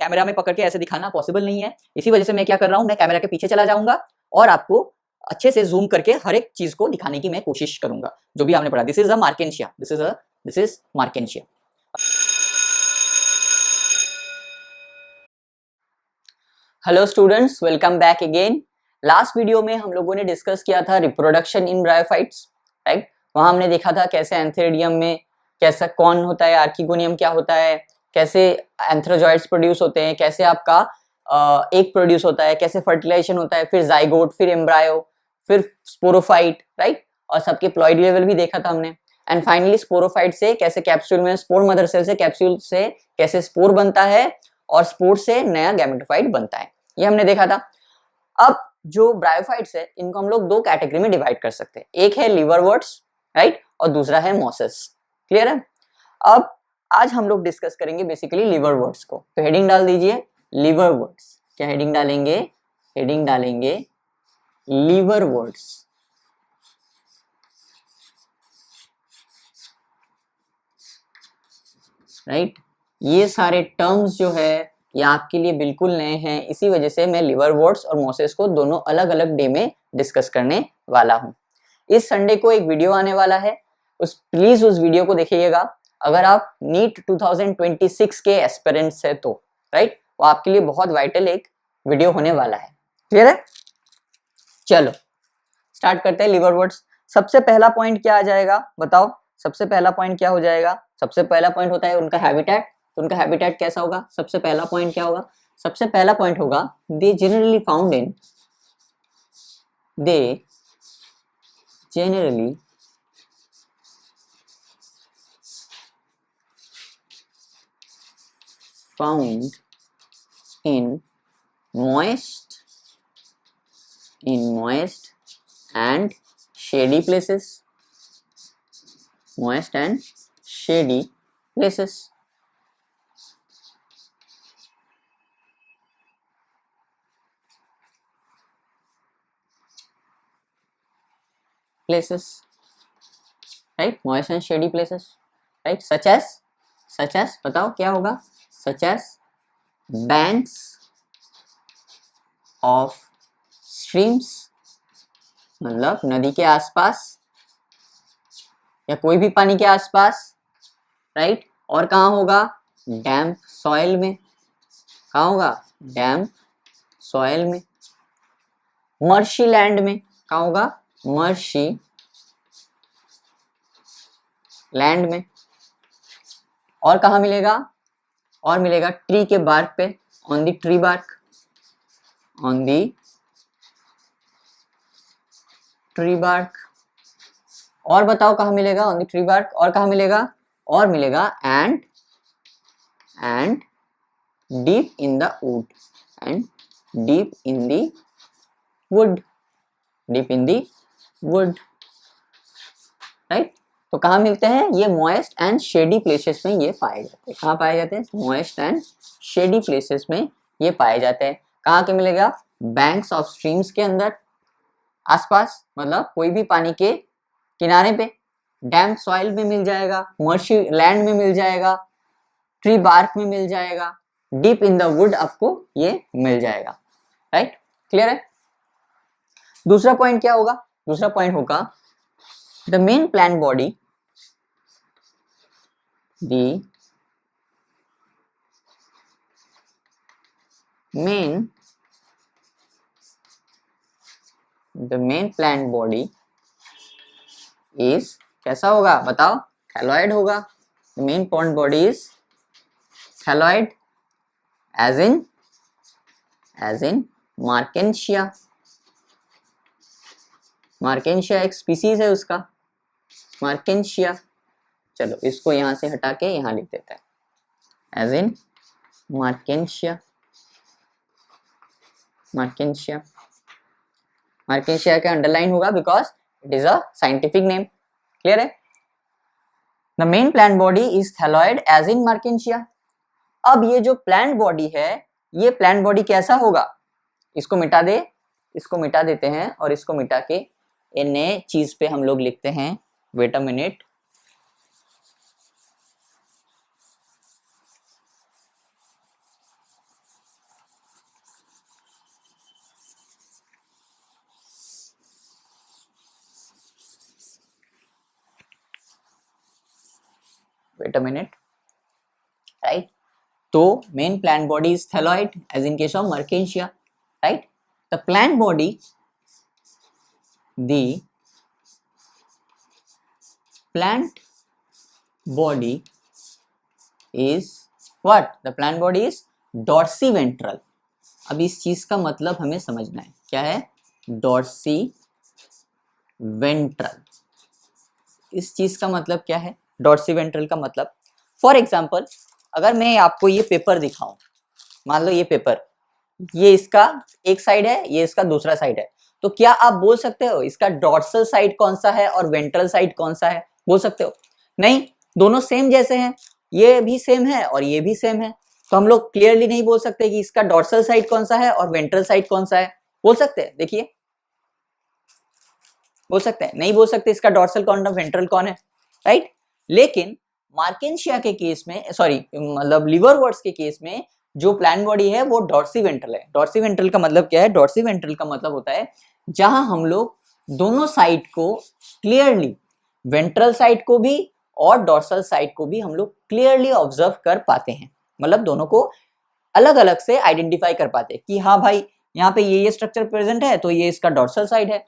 Camera में पकड़ के ऐसे दिखाना पॉसिबल नहीं है, इसी वजह से मैं क्या कर रहा हूँ, मैं कैमरा के पीछे चला जाऊंगा और आपको अच्छे से जूम करके हर एक चीज को दिखाने की मैं कोशिश करूंगा जो भी आपने पढ़ा। This is a Marchantia, this is Marchantia. Hello students, welcome back again. Last video में हम लोगों ने डिस्कस किया था रिप्रोडक्शन इन ब्रायोफाइट्स, राइट। वहां हमने देखा था कैसे एंथेरिडियम में कैसा कौन होता है, आर्किगोनियम क्या होता है, कैसे एंथ्रोजॉइड्स प्रोड्यूस होते हैं, कैसे आपका एग प्रोड्यूस होता है, कैसे फर्टिलाइजेशन होता है, फिर जाइगोट, फिर एम्ब्रायो, फिर स्पोरोफाइट, राइट। और सबके प्लॉइड लेवल भी देखा था हमने। एंड फाइनली स्पोरोफाइट से कैसे कैप्सूल में स्पोर मदर सेल से कैप्सूल से कैसे स्पोर बनता है और स्पोर से नया गैमेटोफाइट बनता है, ये हमने देखा था। अब जो ब्रायोफाइट्स है इनको हम लोग दो कैटेगरी में डिवाइड कर सकते हैं, एक है लिवरवर्ट्स, राइट, और दूसरा है मॉसेस। क्लियर है। अब आज हम लोग डिस्कस करेंगे बेसिकली लिवरवर्ट्स को। तो हेडिंग डाल दीजिए लिवरवर्ट्स। क्या हेडिंग डालेंगे? हेडिंग डालेंगे लिवरवर्ट्स, राइट। ये सारे टर्म्स जो है ये आपके लिए बिल्कुल नए हैं, इसी वजह से मैं लिवरवर्ट्स और मॉसेस को दोनों अलग अलग डे में डिस्कस करने वाला हूँ। इस संडे को एक वीडियो आने वाला है, प्लीज उस वीडियो को देखिएगा। अगर आप नीट 2026 के एस्पिरेंट्स है तो, राइट, वो आपके लिए बहुत वाइटल एक वीडियो होने वाला है। क्लियर है। चलो स्टार्ट करते हैं लिवरवर्ट्स। सबसे पहला पॉइंट क्या आ जाएगा बताओ? सबसे पहला पॉइंट क्या हो जाएगा? सबसे पहला पॉइंट होता है उनका हैबिटेट। तो उनका हैबिटेट कैसा होगा? सबसे पहला पॉइंट क्या होगा? सबसे पहला पॉइंट होगा they generally found in moist and shady places. Moist and shady places. Right, moist and shady places, right, such as बताओ क्या होगा? such as banks of streams, मतलब नदी के आसपास या कोई भी पानी के आसपास, राइट। और कहाँ होगा? डैम्प सॉइल में। कहाँ होगा? डैम्प सॉइल में। मर्शी लैंड में। कहाँ होगा? मर्शी लैंड में। और कहाँ मिलेगा? और मिलेगा ट्री के बार्क पे, on the tree bark, on the tree bark. और बताओ कहाँ मिलेगा? On the tree bark. और कहाँ मिलेगा? और मिलेगा and deep in the wood, and deep in the wood, deep in the wood, right. तो कहाँ मिलते हैं ये? मॉइस्ट एंड शेडी प्लेसेस में ये पाए जाते हैं। कहाँ पाए जाते हैं? मॉइस्ट एंड शेडी प्लेसेस में ये पाए जाते हैं। कहाँ के मिलेगा? बैंक्स ऑफ स्ट्रीम्स के अंदर, आसपास, मतलब कोई भी पानी के किनारे पे। डैम्प सॉइल में मिल जाएगा, मर्शी लैंड में मिल जाएगा, ट्री बार्क में मिल जाएगा, डीप इन द वुड आपको ये मिल जाएगा, राइट। क्लियर है। दूसरा पॉइंट क्या होगा? दूसरा पॉइंट होगा the main plant body, the main plant body is कैसा होगा बताओ? थैलॉइड होगा। The main plant body is thalloid, as in Marchantia. Marchantia एक स्पीसीज है उसका, मार्केंशिया। चलो इसको यहां से हटा के यहां लिख देता है, as in Marchantia. Marchantia, Marchantia का अंडरलाइन होगा because it is a scientific name. Clear है। The main plant body is thalloid as in Marchantia. अब ये जो प्लांट बॉडी है, ये प्लांट बॉडी कैसा होगा? इसको मिटा दे, इसको मिटा देते हैं और इसको मिटा के ये नए चीज पे हम लोग लिखते हैं। Wait a minute, wait a minute, right. तो main plant body is thalloid as in case of Marchantia, right. The plant body, the plant body is what? The plant body is dorsiventral. अब इस चीज का मतलब हमें समझना है, क्या है डॉर्सीवेंट्रल। इस चीज का मतलब क्या है डॉर्सीवेंट्रल का मतलब? फॉर एग्जाम्पल, अगर मैं आपको ये पेपर दिखाऊं, मान लो ये पेपर, ये इसका एक साइड है, ये इसका दूसरा साइड है, तो क्या आप बोल सकते हो इसका डॉर्सल साइड कौन सा है और वेंट्रल साइड कौन सा है? बोल सकते हो? नहीं, दोनों सेम जैसे हैं, ये भी सेम है और ये भी सेम है, तो हम लोग क्लियरली नहीं बोल सकते कि इसका डॉर्सल साइड कौन सा है और वेंट्रल साइड कौन सा है। बोल सकते हैं? देखिए, बोल सकते हैं? नहीं बोल सकते इसका डॉर्सल कौन है वेंट्रल कौन है, राइट। लेकिन मार्केंशिया के केस में, सॉरी मतलब लिवरवर्ट्स के केस में जो प्लांट बॉडी है वो डॉर्सीवेंट्रल है। डॉर्सीवेंट्रल का मतलब क्या है? डॉर्सीवेंट्रल का मतलब होता है जहां हम लोग दोनों साइड को क्लियरली, वेंट्रल साइड को भी और डॉर्सल साइड को भी हम लोग क्लियरली ऑब्जर्व कर पाते हैं, मतलब दोनों को अलग अलग से आइडेंटिफाई कर पाते हैं कि हाँ भाई यहाँ पे ये स्ट्रक्चर प्रेजेंट है तो ये इसका डॉर्सल साइड है,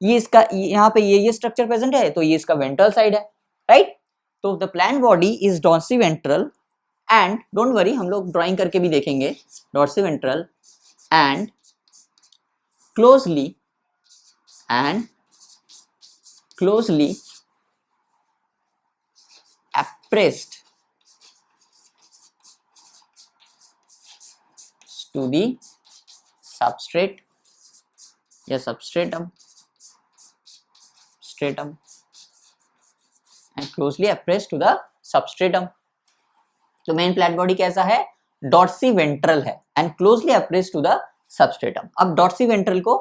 ये इसका यहाँ पे ये स्ट्रक्चर प्रेजेंट है तो ये इसका वेंट्रल साइड है, राइट। तो the plant body is dorsiventral and don't worry, हम लोग ड्राइंग करके भी देखेंगे, dorsiventral and closely appressed to the substrate या substratum and closely appressed to the substratum। तो मेन प्लांट बॉडी कैसा है? डॉर्सीवेंट्रल है and closely appressed to the substratum. अब डॉर्सीवेंट्रल को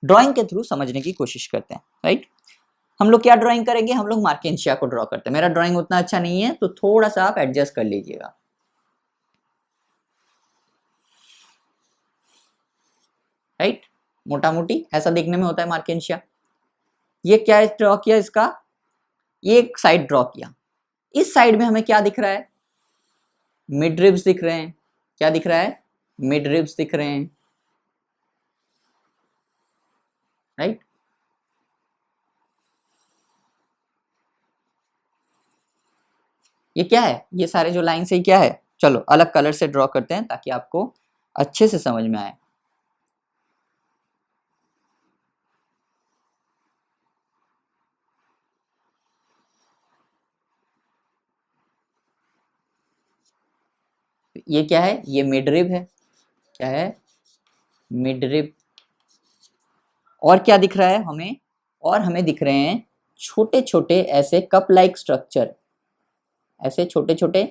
ड्राइंग के थ्रू समझने की कोशिश करते हैं, राइट। हम लोग क्या ड्राइंग करेंगे? हम लोग मार्केंशिया को ड्रॉ करते हैं। मेरा ड्राइंग उतना अच्छा नहीं है तो थोड़ा सा आप एडजस्ट कर लीजिएगा, राइट। मोटा मोटी ऐसा देखने में होता है मार्केंशिया। ये क्या ड्रॉ किया इसका? ये एक साइड ड्रॉ किया। इस साइड में हमें क्या दिख रहा है? मिड रिब्स दिख रहे हैं। क्या दिख रहा है? मिड रिब्स दिख रहे हैं, राइट। ये क्या है? ये सारे जो लाइन से क्या है? चलो अलग कलर से ड्रॉ करते हैं ताकि आपको अच्छे से समझ में आए। ये क्या है? ये मिड रिब है। क्या है? Mid rib. और क्या दिख रहा है हमें? और हमें दिख रहे हैं छोटे छोटे ऐसे कप लाइक स्ट्रक्चर, ऐसे छोटे छोटे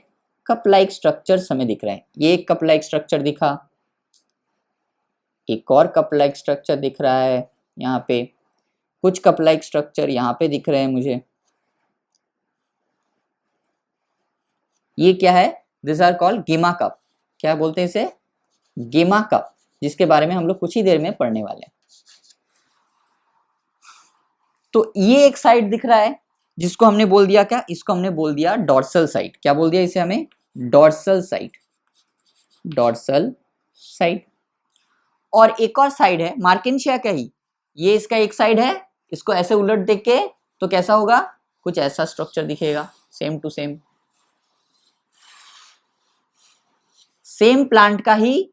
कप लाइक स्ट्रक्चर्स हमें दिख रहे हैं। ये एक कप लाइक स्ट्रक्चर दिखा, एक और कप लाइक स्ट्रक्चर दिख रहा है, यहाँ पे कुछ कप लाइक स्ट्रक्चर यहाँ पे दिख रहे हैं मुझे। ये क्या है? दिस आर कॉल्ड गेमा कप। क्या बोलते हैं इसे? गेमा कप, जिसके बारे में हम लोग कुछ ही देर में पढ़ने वाले हैं। तो ये एक साइड दिख रहा है जिसको हमने बोल दिया क्या? इसको हमने बोल दिया डॉर्सल साइड। क्या बोल दिया इसे हमें? Dorsal side. Dorsal side. और एक और साइड है मार्केंशिया का ही, ये इसका एक साइड है। इसको ऐसे उलट देख के तो कैसा होगा? कुछ ऐसा स्ट्रक्चर दिखेगा, same to same. Same plant का ही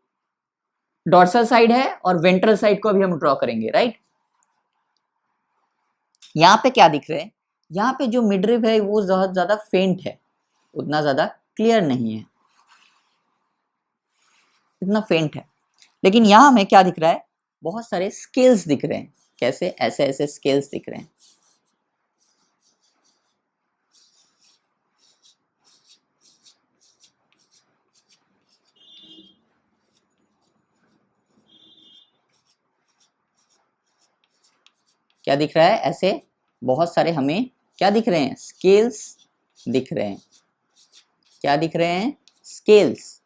डॉर्सल साइड है और वेंट्रल साइड को अभी हम ड्रॉ करेंगे, राइट। यहाँ पे क्या दिख रहे हैं? यहाँ पे जो मिड रिब है वो बहुत ज्यादा फेंट है, उतना ज्यादा क्लियर नहीं है, इतना फेंट है। लेकिन यहाँ हमें क्या दिख रहा है? बहुत सारे स्केल्स दिख रहे हैं। कैसे? ऐसे ऐसे स्केल्स दिख रहे हैं। क्या दिख रहा है? ऐसे बहुत सारे हमें क्या दिख रहे हैं? स्केल्स दिख रहे हैं। क्या दिख रहे हैं? स्केल्स।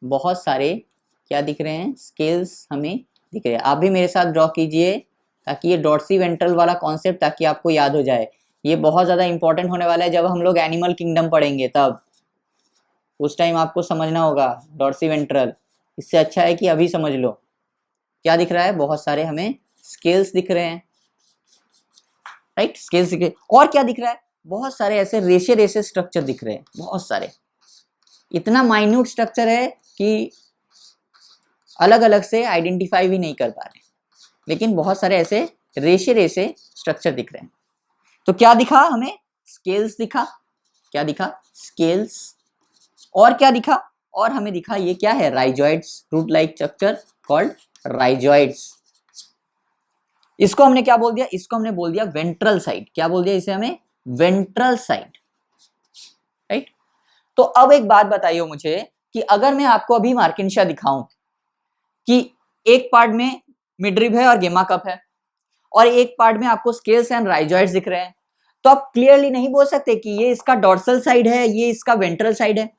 बहुत सारे क्या दिख रहे हैं? स्केल्स हमें दिख रहे हैं। आप भी मेरे साथ ड्रॉ कीजिए ताकि ये डॉर्सी वेंट्रल वाला कॉन्सेप्ट ताकि आपको याद हो जाए ये बहुत ज्यादा इंपॉर्टेंट होने वाला है जब हम लोग एनिमल किंगडम पढ़ेंगे, तब उस टाइम आपको समझना होगा डॉर्सी वेंट्रल। इससे अच्छा है कि अभी समझ लो। क्या दिख रहा है, बहुत सारे हमें स्केल्स दिख रहे हैं, राइट, स्केल्स दिख रहे हैं। और क्या दिख रहा है, बहुत सारे ऐसे रेशे रेशे स्ट्रक्चर दिख रहे हैं, बहुत सारे। इतना माइन्यूट स्ट्रक्चर है कि अलग अलग से आइडेंटिफाई भी नहीं कर पा रहे, लेकिन बहुत सारे ऐसे रेशे रेशे स्ट्रक्चर दिख रहे हैं। तो क्या दिखा हमें, स्केल्स दिखा। क्या दिखा, स्केल्स। और क्या दिखा, और हमें दिखा ये क्या है, rhizoids, root like structure called rhizoids. इसको हमने क्या बोल दिया, इसको हमने बोल दिया वेंट्रल साइड। क्या बोल दिया इसे हमें, वेंट्रल साइड, राइट। तो अब एक बात बताइए मुझे कि अगर मैं आपको अभी मार्किंशिया दिखाऊं कि एक पार्ट में मिडरिब है और गेमा कप है और एक पार्ट में आपको स्केल्स एंड राइजॉइड्स दिख रहे हैं, तो आप क्लियरली नहीं बोल सकते कि ये इसका डॉर्सल साइड है, ये इसका वेंट्रल साइड है।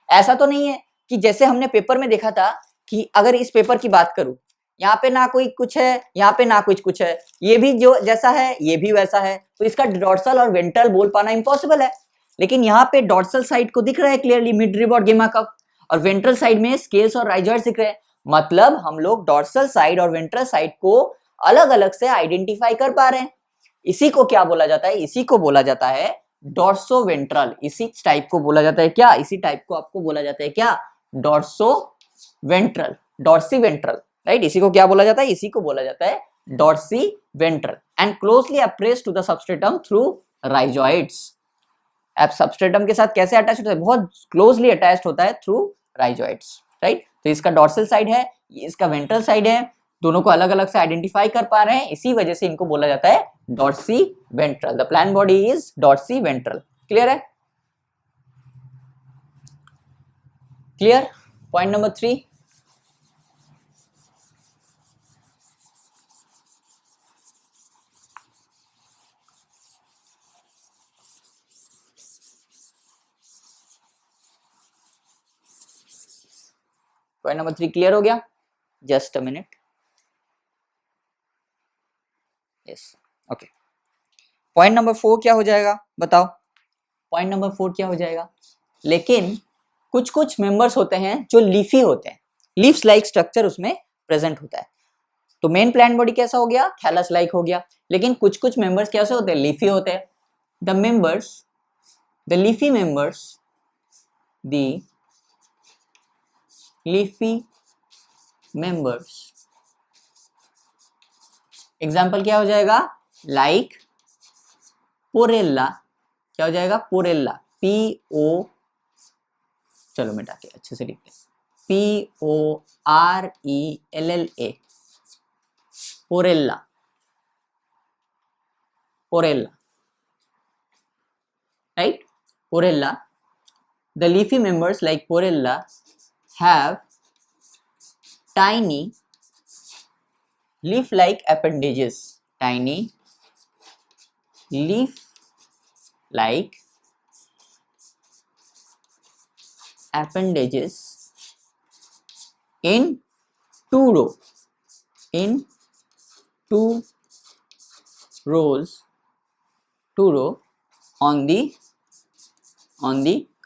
ऐसा तो नहीं है कि जैसे हमने पेपर में देखा था कि अगर इस पेपर की बात करूं, यहाँ पे ना कोई कुछ है, यहाँ पे ना कुछ है, ये भी जो जैसा है ये भी वैसा है, तो इसका डॉर्सल और वेंट्रल बोल पाना इम्पॉसिबल है। लेकिन यहाँ पे डॉर्सल साइड को दिख रहा है क्लियरली मिडरिब और गेमा कप, और वेंट्रल साइड में स्केल्स और राइजॉइड्स दिख रहे हैं। मतलब हम लोग डॉर्सल साइड और वेंट्रल साइड को अलग अलग से आइडेंटिफाई कर पा रहे हैं। इसी को क्या बोला जाता है, इसी को बोला जाता है डॉर्सो वेंट्रल। इसी टाइप को बोला जाता है क्या, इसी टाइप को आपको बोला जाता है क्या, dorso ventral, dorsi ventral, right. इसी को क्या बोला जाता है, इसी को बोला जाता है Dorsey ventral. And closely appressed to the substratum through rhizoids. अब सबस्ट्रेटम के साथ कैसे अटैच होता है, बहुत क्लोजली अटैच्ड होता है थ्रू राइजॉइड्स, राइट। तो इसका डॉर्सल साइड है, इसका वेंट्रल साइड है, दोनों को अलग अलग से आइडेंटिफाई कर पा रहे हैं, इसी वजह से इनको बोला जाता है Dorsey ventral. The plant body is dorsiventral. Clear है, clear. Point number 3, point number 3 clear हो गया। Just a minute, yes, okay. Point number 4 क्या हो जाएगा बताओ, पॉइंट नंबर 4 क्या हो जाएगा। लेकिन कुछ कुछ मेंबर्स होते हैं जो लीफी होते हैं, लीव्स लाइक स्ट्रक्चर उसमें प्रेजेंट होता है। तो मेन प्लांट बॉडी कैसा हो गया, थैलस लाइक हो गया। लेकिन कुछ कुछ मेंबर्स कैसे होते हैं, लीफी होते हैं। The members, the leafy members, the leafy members, example क्या हो जाएगा, लाइक पोरेला। क्या हो जाएगा, पोरेला, PO, चलो मिटा के अच्छे से लिखते हैं, PORELLA, Porella, Porella, right, Porella. The leafy members like Porella have tiny leaf-like appendages, tiny leaf-like appendages in two rows on the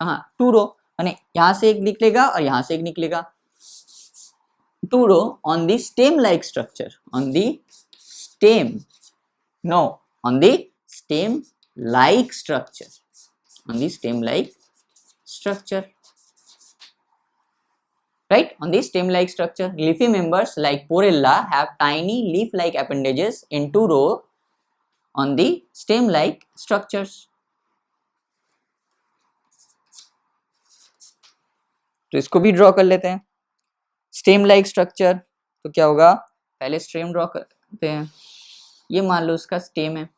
कहाँ, 2 रो, यानी यहां से एक निकलेगा और यहां से एक निकलेगा, 2 row on the stem like structure, on the stem, no, on the stem like structure, on the stem like structure, right, on the stem like structure. Leafy members like porella have tiny leaf like appendages in 2 rows on the stem like structures. तो इसको भी draw कर लेते हैं, stem like structure. तो क्या होगा, पहले स्टेम ड्रॉ करते हैं, ये मान लो उसका स्टेम है,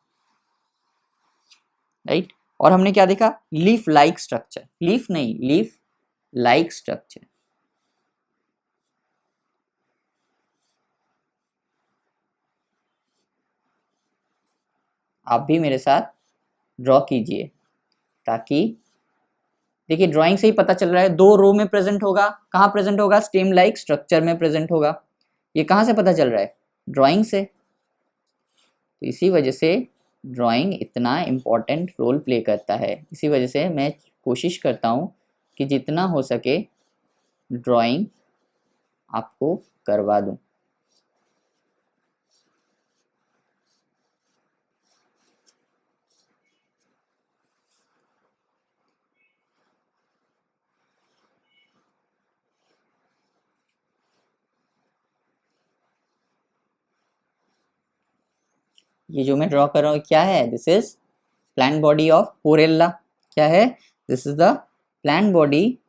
राइट। और हमने क्या देखा, लीफ लाइक स्ट्रक्चर, लीफ नहीं, लीफ लाइक स्ट्रक्चर। आप भी मेरे साथ ड्रॉ कीजिए, ताकि देखिए ड्राइंग से ही पता चल रहा है, 2 रो में प्रेजेंट होगा, कहाँ प्रेजेंट होगा, स्टेम लाइक स्ट्रक्चर में प्रेजेंट होगा। ये कहाँ से पता चल रहा है, ड्राइंग से। तो इसी वजह से ड्राइंग इतना इम्पोर्टेंट रोल प्ले करता है, इसी वजह से मैं कोशिश करता हूँ कि जितना हो सके ड्राइंग आपको करवा दूँ। ये जो मैं ड्रॉ कर रहा हूँ क्या है? This is plant body of Porella. क्या है? This is the plant body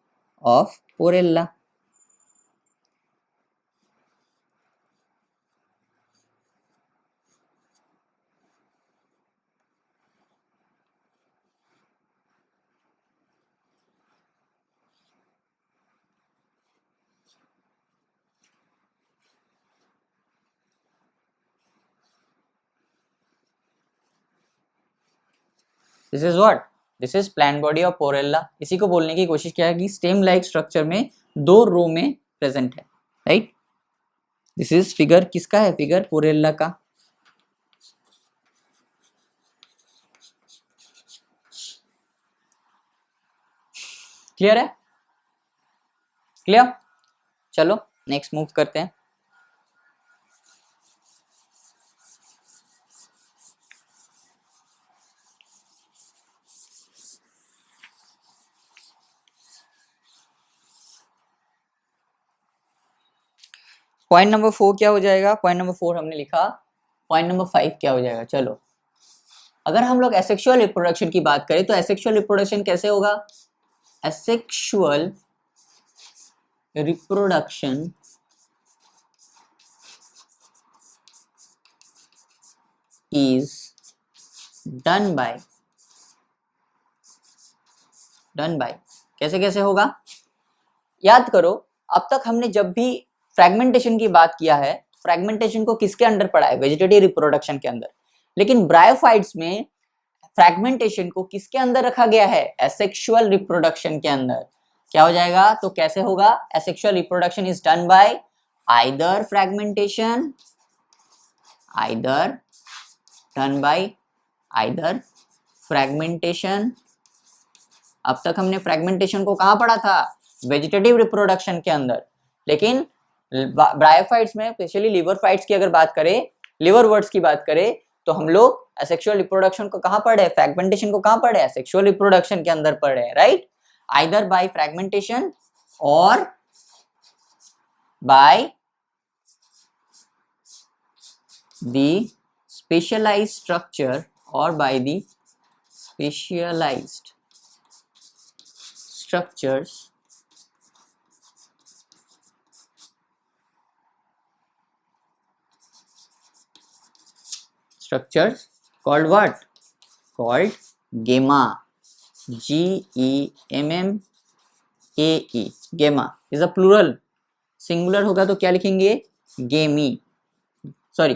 of Porella. This is what? This is plant body of Porella. इसी को बोलने की कोशिश किया है कि स्टेम लाइक स्ट्रक्चर में 2 रो में प्रेजेंट है, राइट? दिस इज फिगर किसका है? फिगर पोरेल्ला का। क्लियर है? क्लियर? चलो नेक्स्ट मूव करते हैं। पॉइंट नंबर 4 क्या हो जाएगा? पॉइंट नंबर 4 हमने लिखा, पॉइंट नंबर 5 क्या हो जाएगा? चलो, अगर हम लोग एसेक्सुअल रिप्रोडक्शन की बात करें तो एसेक्सुअल रिप्रोडक्शन कैसे होगा? Asexual reproduction is done by कैसे कैसे होगा? याद करो, अब तक हमने जब भी फ्रेगमेंटेशन की बात किया है, फ्रेगमेंटेशन को किसके अंडर पढ़ा है? वेजिटेटिव रिप्रोडक्शन के अंदर। लेकिन ब्रायोफाइट्स में फ्रेगमेंटेशन को किसके अंदर रखा गया है? एसेक्सुअल रिप्रोडक्शन के अंदर। क्या हो जाएगा? तो कैसे होगा? Asexual reproduction is done by either fragmentation, either done by either fragmentation. अब तक हमने फ्रेगमेंटेशन को कहाँ पढ़ा था? वेजिटेटिव रिप्रोडक्शन के अंदर। लेकिन ब्रायोफाइट्स में, स्पेशली लिवर फाइट्स की अगर बात करें, लिवर वर्ड्स की बात करें, तो हम लोग एसेक्सुअल रिप्रोडक्शन को कहाँ पढ़े? फ्रेगमेंटेशन को कहाँ पढ़े? एसेक्सुअल रिप्रोडक्शन के अंदर पढ़े, राइट? आइदर बाय फ्रेगमेंटेशन और बाय द स्पेशलाइज्ड स्ट्रक्चर, और by the specialized structures called what? Called gamma. Gemma. Gamma is a plural. Singular होगा तो क्या लिखेंगे? गेमी। सॉरी,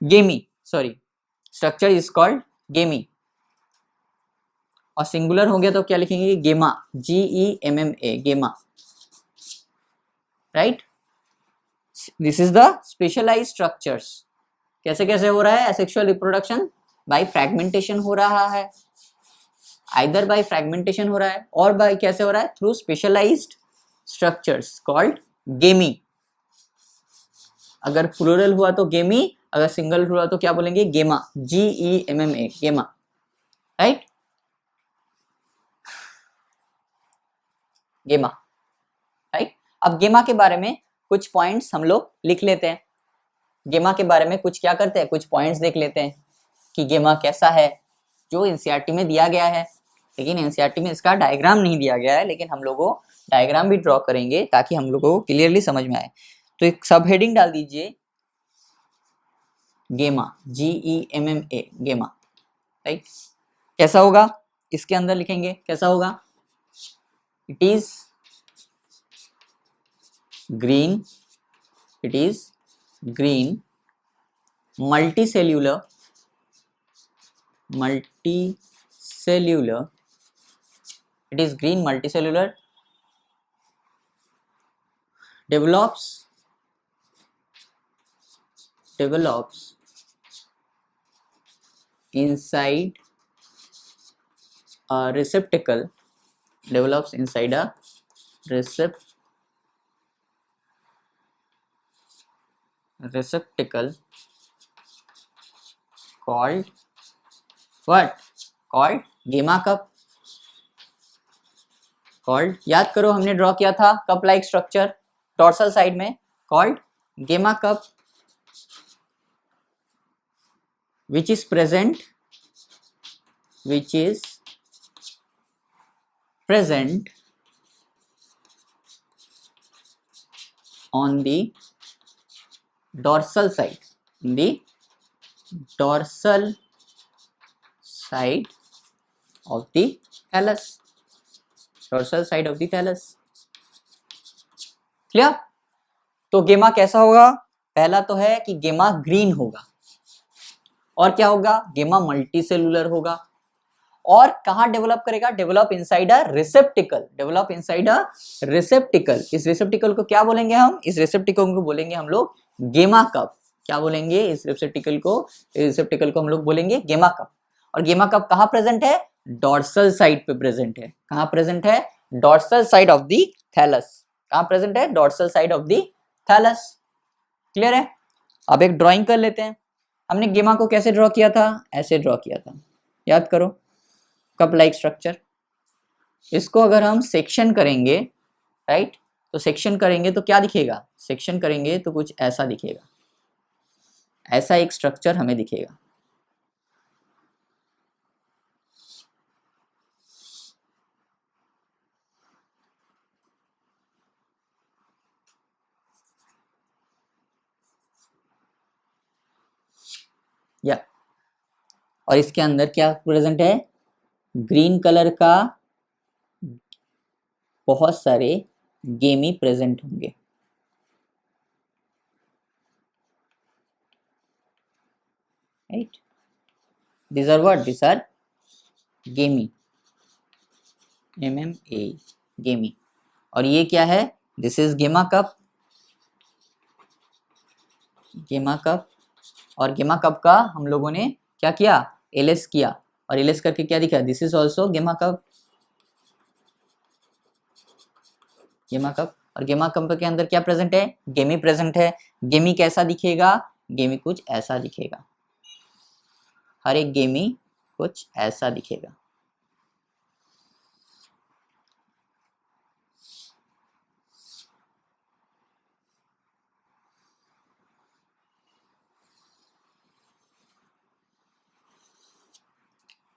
गेमी, सॉरी। स्ट्रक्चर इज कॉल्ड गेमी। और सिंगुलर हो गया तो क्या लिखेंगे? Gemma. GEMMA, gemma, right? This is the specialized structures. कैसे कैसे हो रहा है एसेक्सुअल रिप्रोडक्शन? बाय फ्रेगमेंटेशन हो रहा है, आइदर बाय फ्रेगमेंटेशन हो रहा है, और बाय कैसे हो रहा है? थ्रू स्पेशलाइज्ड स्ट्रक्चर्स कॉल्ड गेमी। अगर प्लूरल हुआ तो गेमी, अगर सिंगल हुआ तो क्या बोलेंगे? गेमा। GEMMA, gemma, right? गेमा, राइट? अब गेमा के बारे में कुछ पॉइंट्स हम लोग लिख लेते हैं। गेमा के बारे में कुछ क्या करते हैं? कुछ पॉइंट्स देख लेते हैं कि गेमा कैसा है, जो एनसीईआरटी में दिया गया है। लेकिन एनसीईआरटी में इसका डायग्राम नहीं दिया गया है, लेकिन हम लोगों डायग्राम भी ड्रॉ करेंगे ताकि हम लोगों को क्लियरली समझ में आए। तो एक सब हेडिंग डाल दीजिए, गेमा, GEMMA, गेमा, राइट? कैसा होगा? इसके अंदर लिखेंगे कैसा होगा? It is green, it is green multicellular it is green multicellular, develops inside a receptacle, develops inside a receptacle called what? Called gamma cup. Called, याद करो हमने ड्रॉ किया था cup like structure dorsal side में, called gamma cup, which is present on the dorsal side, in the dorsal side of the thallus, dorsal side of the thallus. Clear? तो गेमा कैसा होगा? पहला तो है कि गेमा ग्रीन होगा, और क्या होगा? गेमा मल्टीसेलुलर होगा, और कहां डेवलप करेगा? Develop inside a रिसेप्टिकल, develop inside a रिसेप्टिकल. इस रिसेप्टिकल को क्या बोलेंगे हम? इस रिसेप्टिकल को बोलेंगे हम लोग गेमा कप. क्या बोलेंगे इस रिसेप्टिकल को? इस रिसेप्टिकल को हम लोग बोलेंगे गेमा कप. और गेमा कप कहां प्रेजेंट है? डॉर्सल साइड पे प्रेजेंट है. कहां प्रेजेंट है? Dorsal side of the thallus. कहां प्रेजेंट है? Dorsal side of the thallus. Clear है? अब एक ड्राइंग कर लेते हैं. हमने गेमा को कैसे ड्रॉ किया था? ऐसे ड्रॉ किया था, याद करो, कप लाइक स्ट्रक्चर. इसको अगर हम सेक्शन करेंगे, राइट, तो सेक्शन करेंगे तो क्या दिखेगा? सेक्शन करेंगे तो कुछ ऐसा दिखेगा, ऐसा एक स्ट्रक्चर हमें दिखेगा. या और इसके अंदर क्या प्रेजेंट है? ग्रीन कलर का बहुत सारे गेमी प्रेजेंट होंगे. Right, these are what? These are गेमी, MMA, गेमी. और ये क्या है? दिस इज गेमा कप, गेमा कप. और गेमा कप का हम लोगों ने क्या किया? एलएस किया, और एलएस करके क्या दिखा? दिस इज ऑल्सो गेमा कप, गेमा कप. और गेमा कप के अंदर क्या प्रेजेंट है? गेमी प्रेजेंट है. गेमी कैसा दिखेगा? गेमी कुछ ऐसा दिखेगा. हर एक गेमी कुछ ऐसा दिखेगा.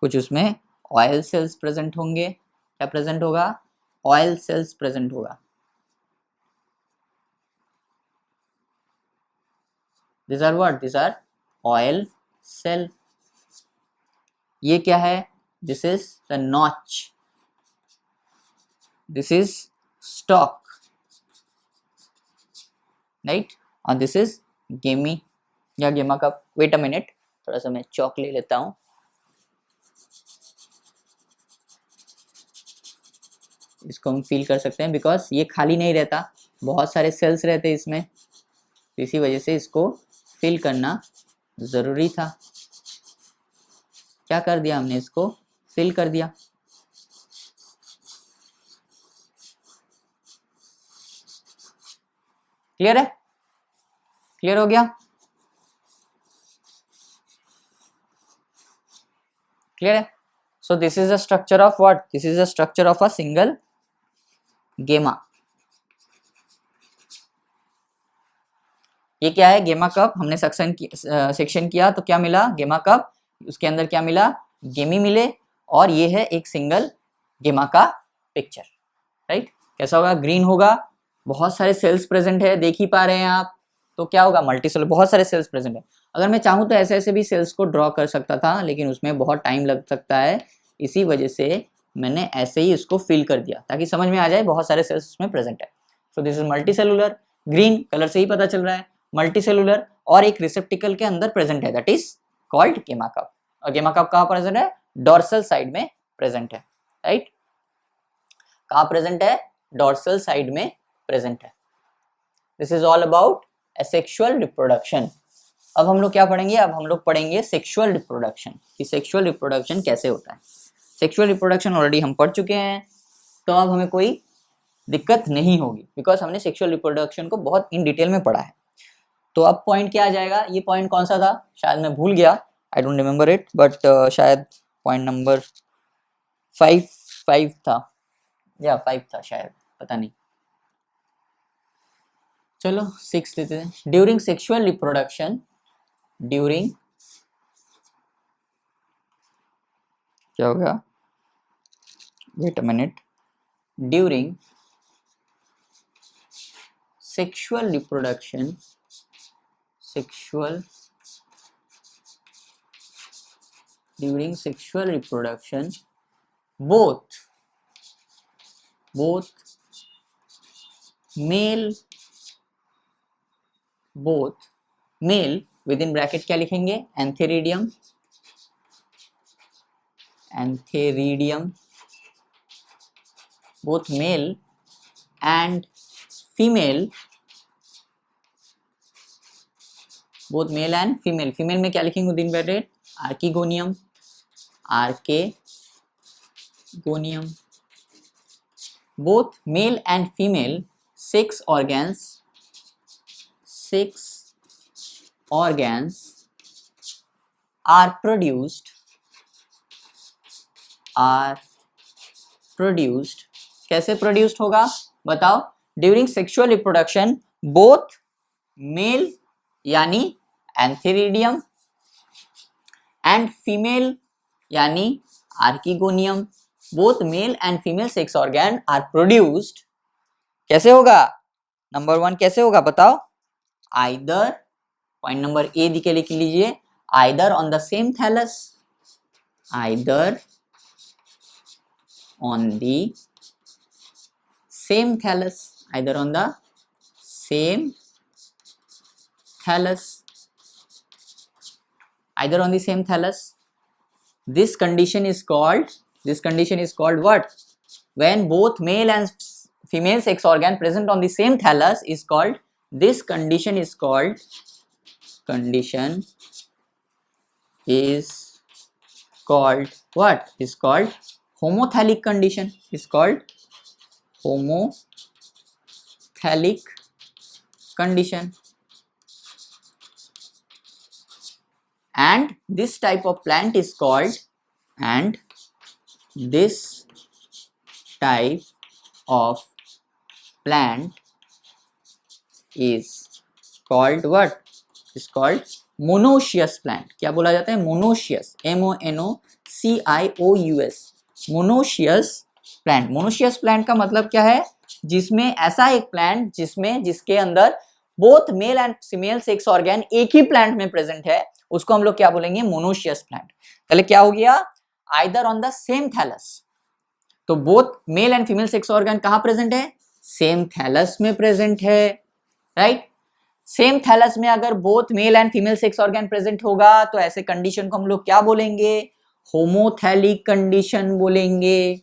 कुछ उसमें ऑयल सेल्स प्रेजेंट होंगे. क्या प्रेजेंट होगा? ऑयल सेल्स प्रेजेंट होगा. These are what? These are oil cell. ये क्या है? This is the notch. This is stalk, right? And this is गेमी या गेमा कप. वेट अ मिनट, थोड़ा सा मैं चौक ले लेता हूँ. इसको हम फील कर सकते हैं बिकॉज ये खाली नहीं रहता, बहुत सारे सेल्स रहते हैं इसमें, इसी वजह से इसको फिल करना जरूरी था. क्या कर दिया हमने? इसको फिल कर दिया. क्लियर है? क्लियर हो गया? क्लियर है? सो this is the structure of what? This is the structure of a single गेमा. ये क्या है? गेमा कप. हमने सेक्शन किया तो क्या मिला? गेमा कप. उसके अंदर क्या मिला? गेमी मिले. और ये है एक सिंगल गेमा का पिक्चर. राइट, कैसा होगा? ग्रीन होगा, बहुत सारे सेल्स प्रेजेंट है, देख ही पा रहे हैं आप. तो क्या होगा? मल्टीसेलुलर, बहुत सारे सेल्स प्रेजेंट है. अगर मैं चाहूँ तो ऐसे ऐसे भी सेल्स को ड्रॉ कर सकता था, लेकिन उसमें बहुत टाइम लग सकता है. इसी वजह से मैंने ऐसे ही इसको फिल कर दिया ताकि समझ में आ जाए बहुत सारे सेल्स उसमें प्रेजेंट है. सो this is multicellular. Green colour से ही पता चल रहा है, मल्टीसेलुलर, और एक रिसेप्टिकल के अंदर प्रेजेंट है, दैट इज कॉल्ड गेमा कप. और गेमा कप कहाँ प्रेजेंट है? डॉर्सल साइड में प्रेजेंट है. राइट, कहाँ प्रेजेंट है? डॉर्सल साइड में प्रेजेंट है. This is all about asexual reproduction. अब हम लोग क्या पढ़ेंगे, अब हम लोग पढ़ेंगे सेक्सुअल रिप्रोडक्शन, कि सेक्सुअल रिप्रोडक्शन कैसे होता है। सेक्सुअल रिप्रोडक्शन ऑलरेडी हम पढ़ चुके हैं, तो अब हमें कोई दिक्कत नहीं होगी, बिकॉज हमने सेक्सुअल रिप्रोडक्शन को बहुत इन डिटेल में पढ़ा है। तो अब पॉइंट क्या आ जाएगा, ये पॉइंट कौन सा था, शायद मैं भूल गया, I don't remember it, but शायद पॉइंट नंबर 5 था या 5 था शायद, पता नहीं, चलो 6 लेते हैं। ड्यूरिंग सेक्सुअल रिप्रोडक्शन, ड्यूरिंग, क्या हो गया, wait a minute, during sexual reproduction, during sexual reproduction, both male within bracket क्या लिखेंगे, antheridium, both male and female, female में क्या लिखेंगे within bracket, archegonium, both male and female sex organs are produced कैसे produced होगा बताओ, during sexual reproduction both male यानी antheridium and female यानी archegonium, both male and female sex organ are produced, कैसे होगा, नंबर 1 कैसे होगा बताओ, आइदर, पॉइंट नंबर ए दिखे लिख लीजिए, either on the same thallus, either on the same thallus, either on the same thallus, either on the same thallus. This condition is called what, when both male and female sex organ present on the same thallus is called, this condition is called what, is called homothallic condition, is called homothallic condition, and this type of plant is called, what, is called monoecious plant. क्या बोला जाता है, monoecious, MONOCIOUS, monoecious plant. Monoecious plant का मतलब क्या है, जिसमें ऐसा एक प्लांट जिसके अंदर both male and female sex organ एक ही प्लांट में प्रेजेंट है, उसको हम लोग क्या बोलेंगे, मोनोशियस प्लांट। पहले क्या हो गया, either on the same thallus, तो both male and female sex organ कहां प्रेजेंट है, सेम थैलस में प्रेजेंट है, राइट। सेम थैलस में अगर both male and female sex organ present होगा तो ऐसे कंडीशन को हम लोग क्या बोलेंगे, होमोथैलिक कंडीशन बोलेंगे।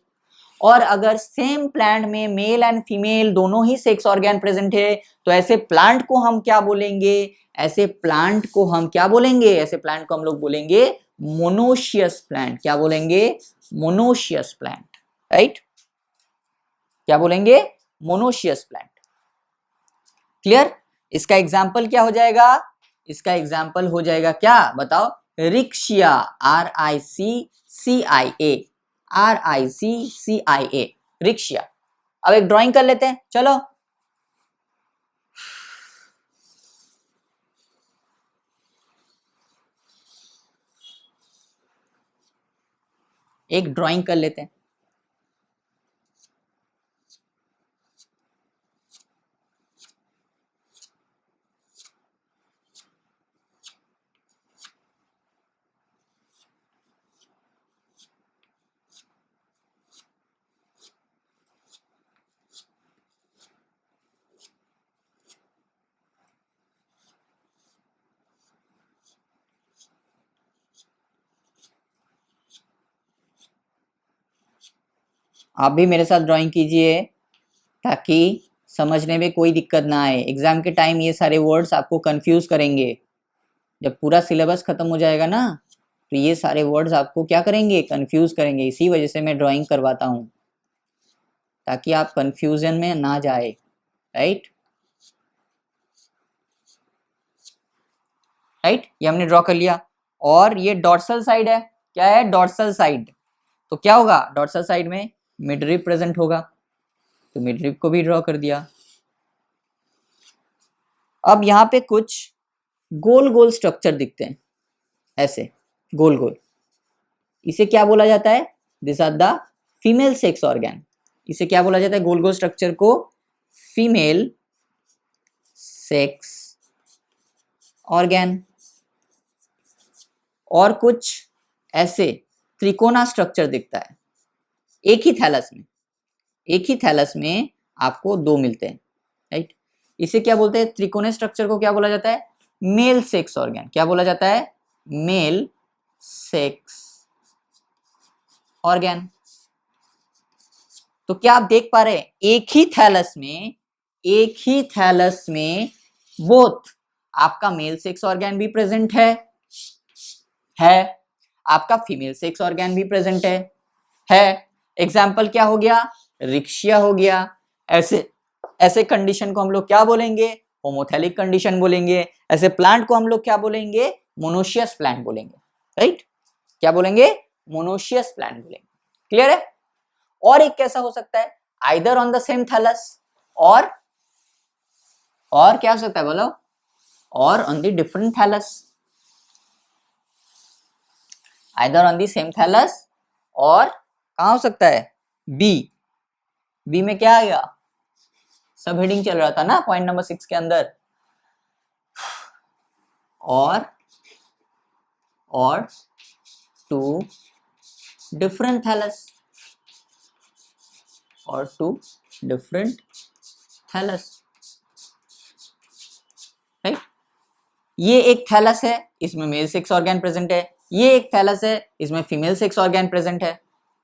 और अगर सेम प्लांट में मेल एंड फीमेल दोनों ही सेक्स ऑर्गन प्रेजेंट है तो ऐसे प्लांट को हम क्या बोलेंगे, ऐसे प्लांट को हम लोग बोलेंगे मोनोशियस प्लांट। क्या बोलेंगे, मोनोशियस प्लांट, राइट। क्या बोलेंगे, मोनोशियस प्लांट। क्लियर। इसका एग्जाम्पल क्या हो जाएगा, इसका एग्जाम्पल हो जाएगा क्या बताओ, रिक्शिया, RICCIA, रिक्शिया। अब एक ड्राइंग कर लेते हैं, चलो। एक ड्राइंग कर लेते हैं। आप भी मेरे साथ ड्राइंग कीजिए ताकि समझने में कोई दिक्कत ना आए। एग्जाम के टाइम ये सारे वर्ड्स आपको कंफ्यूज करेंगे। जब पूरा सिलेबस खत्म हो जाएगा ना तो ये सारे वर्ड्स आपको क्या करेंगे, कंफ्यूज करेंगे। इसी वजह से मैं ड्राइंग करवाता हूँ ताकि आप कंफ्यूजन में ना जाए, राइट। राइट, ये हमने ड्रॉ कर लिया। और ये डॉर्सल साइड है, क्या है, डॉर्सल साइड। तो क्या होगा, डॉर्सल साइड में मिडरिप प्रेजेंट होगा, तो मिडरिप को भी ड्रॉ कर दिया। अब यहाँ पे कुछ गोल गोल स्ट्रक्चर दिखते हैं, ऐसे गोल गोल, इसे क्या बोला जाता है, this are the female sex organ. इसे क्या बोला जाता है, गोल गोल स्ट्रक्चर को फीमेल सेक्स ऑर्गन। और कुछ ऐसे त्रिकोणा स्ट्रक्चर दिखता है एक ही थैलस में, एक ही थैलस में आपको दो मिलते हैं, राइट। इसे क्या बोलते हैं, त्रिकोणीय स्ट्रक्चर को क्या बोला जाता है, मेल सेक्स ऑर्गन। क्या बोला जाता है, मेल सेक्स ऑर्गन। तो क्या आप देख पा रहे हैं, एक ही थैलस में, एक ही थैलस में बोथ आपका मेल सेक्स ऑर्गन भी प्रेजेंट है, आपका फीमेल सेक्स ऑर्गन भी प्रेजेंट है। एग्जाम्पल क्या हो गया, रिक्शिया हो गया। ऐसे ऐसे कंडीशन को हम लोग क्या बोलेंगे, होमोथैलिक कंडीशन बोलेंगे। ऐसे प्लांट को हम लोग क्या बोलेंगे, मोनोशियस प्लांट बोलेंगे, राइट। क्या बोलेंगे, मोनोशियस प्लांट बोलेंगे। क्लियर है। और एक कैसा हो सकता है, either on the same thallus और क्या हो सकता है बोलो, और on the different thallus. Either on the same thallus और कहां हो सकता है, बी में क्या आ गया, सब हेडिंग चल रहा था ना पॉइंट नंबर 6 के अंदर। और टू डिफरेंट थैलस, और टू डिफरेंट थैलस, राइट। ये एक थैलस है, इसमें मेल सेक्स ऑर्गन प्रेजेंट है। ये एक थैलस है, इसमें फीमेल सेक्स ऑर्गन प्रेजेंट है।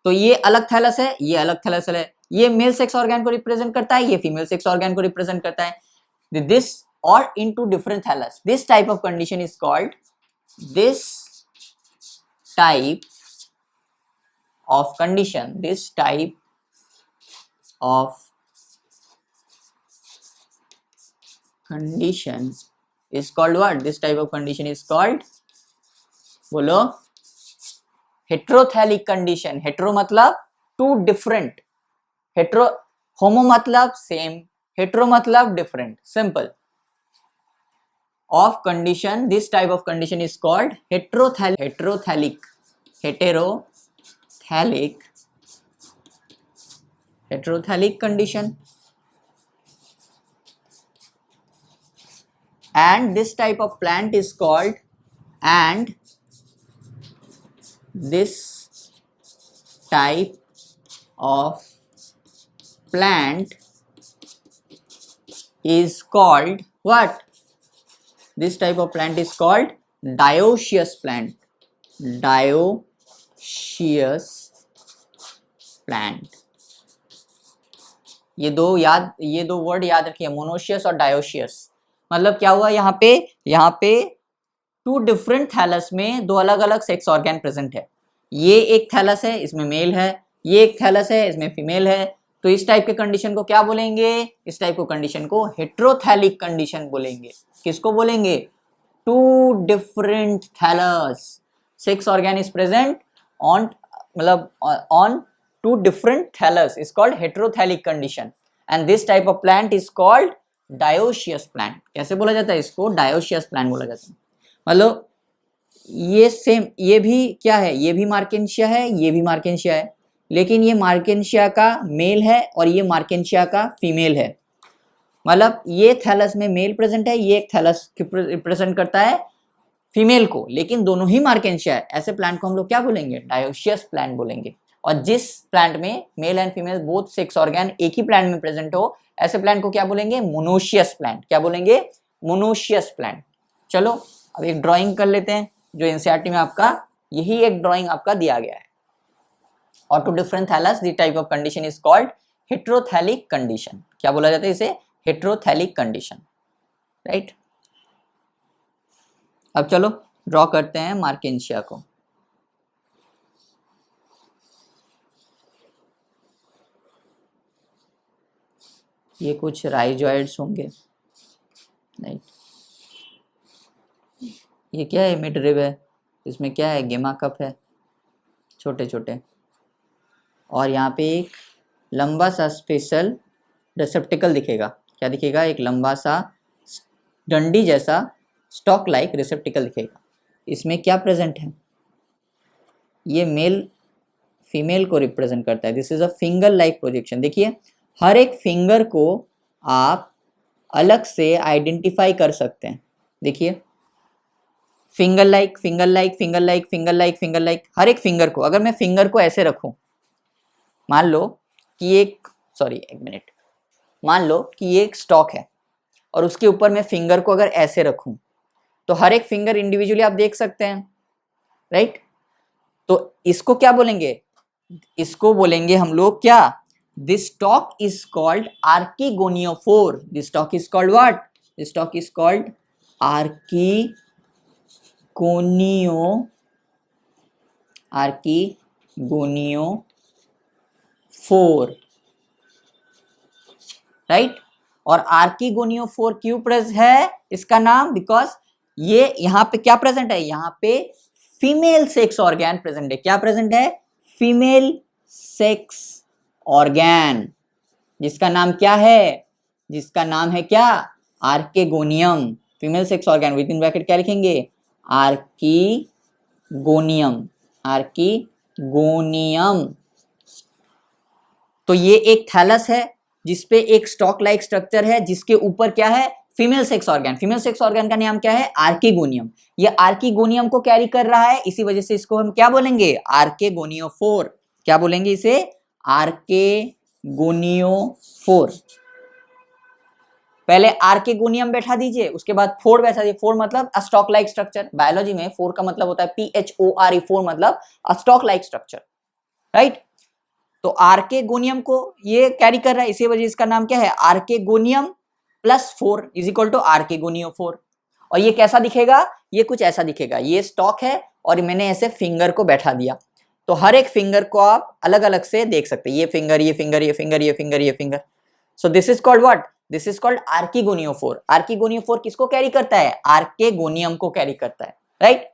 तो ये अलग थैलस है, ये अलग थैलस है। ये मेल सेक्स ऑर्गन को रिप्रेजेंट करता है, ये फीमेल सेक्स ऑर्गन को रिप्रेजेंट करता है। दिस और into different thallus, this type of condition is called, this type of condition, this type of condition is called what, this type of condition is called, बोलो, heterothallic condition. Hetero मतलब to different, hetero, होमो मतलब same, hetero मतलब different, simple. Of condition, this type of condition is called heterothallic, heterothalic condition. And this type of plant is called, and this type of plant is called what, this type of plant is called dioecious plant, dioecious plant। ये दो word याद रखिए, monoecious और dioecious. मतलब क्या हुआ, यहाँ पे टू डिफरेंट थैलस में दो अलग अलग सेक्स ऑर्गन प्रेजेंट है। ये एक थैलस है, इसमें मेल है, ये एक थैलस है, इसमें फीमेल है। तो इस टाइप के कंडीशन को क्या बोलेंगे, इस टाइप को कंडीशन को हेट्रोथैलिक कंडीशन बोलेंगे। किसको बोलेंगे, two different thallus, sex organ is present on, मतलब on two different thallus is called heterothalic condition, and this type of plant is called dioecious plant। कैसे बोला जाता है इसको, dioecious plant बोला जाता है। मतलब ये सेम, ये भी क्या है, ये भी मार्केंशिया है, ये भी मार्केंशिया है, लेकिन ये मार्केंशिया का मेल है और ये मार्केंशिया का फीमेल है। मतलब ये थैलस में मेल प्रेजेंट है, ये एक थैलस रिप्रेजेंट करता है फीमेल को, लेकिन दोनों ही मार्केंशिया है। ऐसे प्लांट को हम लोग क्या बोलेंगे, डायोशियस प्लांट बोलेंगे। और जिस प्लांट में mail and female both sex organ एक ही प्लांट में प्रेजेंट हो, ऐसे प्लांट को क्या बोलेंगे, मोनोशियस प्लांट। क्या बोलेंगे, मोनोशियस प्लांट। चलो अब एक ड्राइंग कर लेते हैं, जो एनसीईआरटी में आपका यही एक ड्राइंग आपका दिया गया है। और two different thallus, the type of condition is called heterothallic condition. क्या बोला जाता है इसे, हेट्रोथैलिक कंडीशन, राइट। अब चलो ड्रॉ करते हैं मार्केंशिया को। ये कुछ राइजॉइड्स होंगे, नहीं ये क्या है, मिडरिब है, इसमें क्या है, गेमा कप है छोटे छोटे, और यहाँ पे एक लंबा सा स्पेशल रिसेप्टिकल दिखेगा। क्या दिखेगा, एक लंबा सा डंडी जैसा स्टॉक लाइक रिसेप्टिकल दिखेगा। इसमें क्या प्रेजेंट है, ये मेल फीमेल को रिप्रेजेंट करता है। This is a finger like projection. देखिए हर एक फिंगर को आप अलग से आइडेंटिफाई कर सकते हैं। देखिए finger like, finger like, finger like, finger like, finger like, हर एक फिंगर को, अगर मैं फिंगर को ऐसे रखूं, मान लो कि एक मान लो कि ये एक स्टॉक है और उसके ऊपर मैं फिंगर को अगर ऐसे रखूं तो हर एक फिंगर इंडिविजुअली आप देख सकते हैं, राइट। तो इसको क्या बोलेंगे, इसको बोलेंगे हम लोग क्या, this stalk is called archegoniophore. This stalk is called what, this stalk is called archegoniophore, right. और आर्किगोनियोफोर क्यों प्रेजेंट है इसका नाम, बिकॉज ये यहाँ पे क्या प्रेजेंट है, यहाँ पे फीमेल सेक्स ऑर्गन प्रेजेंट है। क्या प्रेजेंट है, फीमेल सेक्स ऑर्गन, जिसका नाम क्या है, जिसका नाम है क्या, archegonium. Female sex organ with in bracket क्या लिखेंगे, आर्कीगोनियम, आर्कीगोनियम। तो ये एक थैलस है जिसपे एक स्टॉक लाइक स्ट्रक्चर है, जिसके ऊपर क्या है, female sex organ. Female sex organ का नाम क्या है, आर्कीगोनियम। ये आर्कीगोनियम को कैरी कर रहा है, इसी वजह से इसको हम क्या बोलेंगे, आर्केगोनियोफोर। क्या बोलेंगे इसे, आर्केगोनियोफोर। पहले आर्केगोनियम बैठा दीजिए, उसके बाद फोर बैठा दीजिए। फोर मतलब a stock like structure. Biology में फोर का मतलब होता है PHORE, फोर मतलब a stock like structure, right. तो आर्केगोनियम को ये कैरी कर रहा है, इसी वजह इसका नाम क्या है, archegonium plus 4 is equal to आर्केगोनियोफोर। और ये कैसा दिखेगा, ये कुछ ऐसा दिखेगा। ये स्टॉक है और मैंने ऐसे फिंगर को बैठा दिया, तो हर एक फिंगर को आप अलग अलग से देख सकते हैं। ये फिंगर, ये फिंगर, ये फिंगर, ये फिंगर, ये finger. So this is called what, this is called archegoniophore. Archegoniophore किसको कैरी करता है, आर्केगोनियम को कैरी करता है, राइट।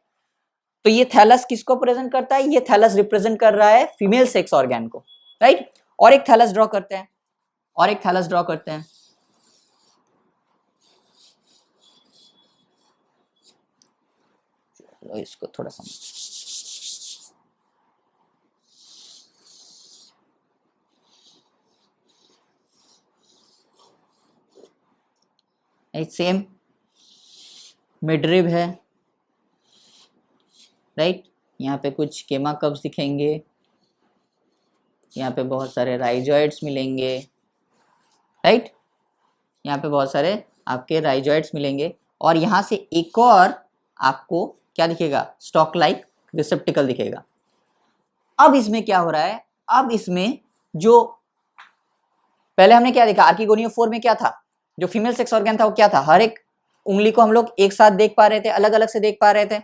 तो ये थैलस किसको प्रेजेंट करता है, ये थैलस रिप्रेजेंट कर रहा है फीमेल सेक्स ऑर्गन को, राइट। और एक थैलस ड्रॉ करते हैं, और एक थैलस ड्रॉ करते हैं। चलो इसको थोड़ा सा, सेम मिडरिब है, राइट। यहाँ पे कुछ केमा कप्स दिखेंगे, यहाँ पे बहुत सारे राइजॉइड्स मिलेंगे, राइट। यहाँ पे बहुत सारे आपके राइजॉइड्स मिलेंगे, और यहाँ से एक और आपको क्या दिखेगा, स्टॉक लाइक रिसेप्टिकल दिखेगा। अब इसमें क्या हो रहा है, अब इसमें जो पहले हमने क्या देखा, आर्किगोनियोफोर में क्या था, जो फीमेल सेक्स ऑर्गन था वो क्या था, हर एक उंगली को हम लोग एक साथ देख पा रहे थे, अलग अलग से देख पा रहे थे,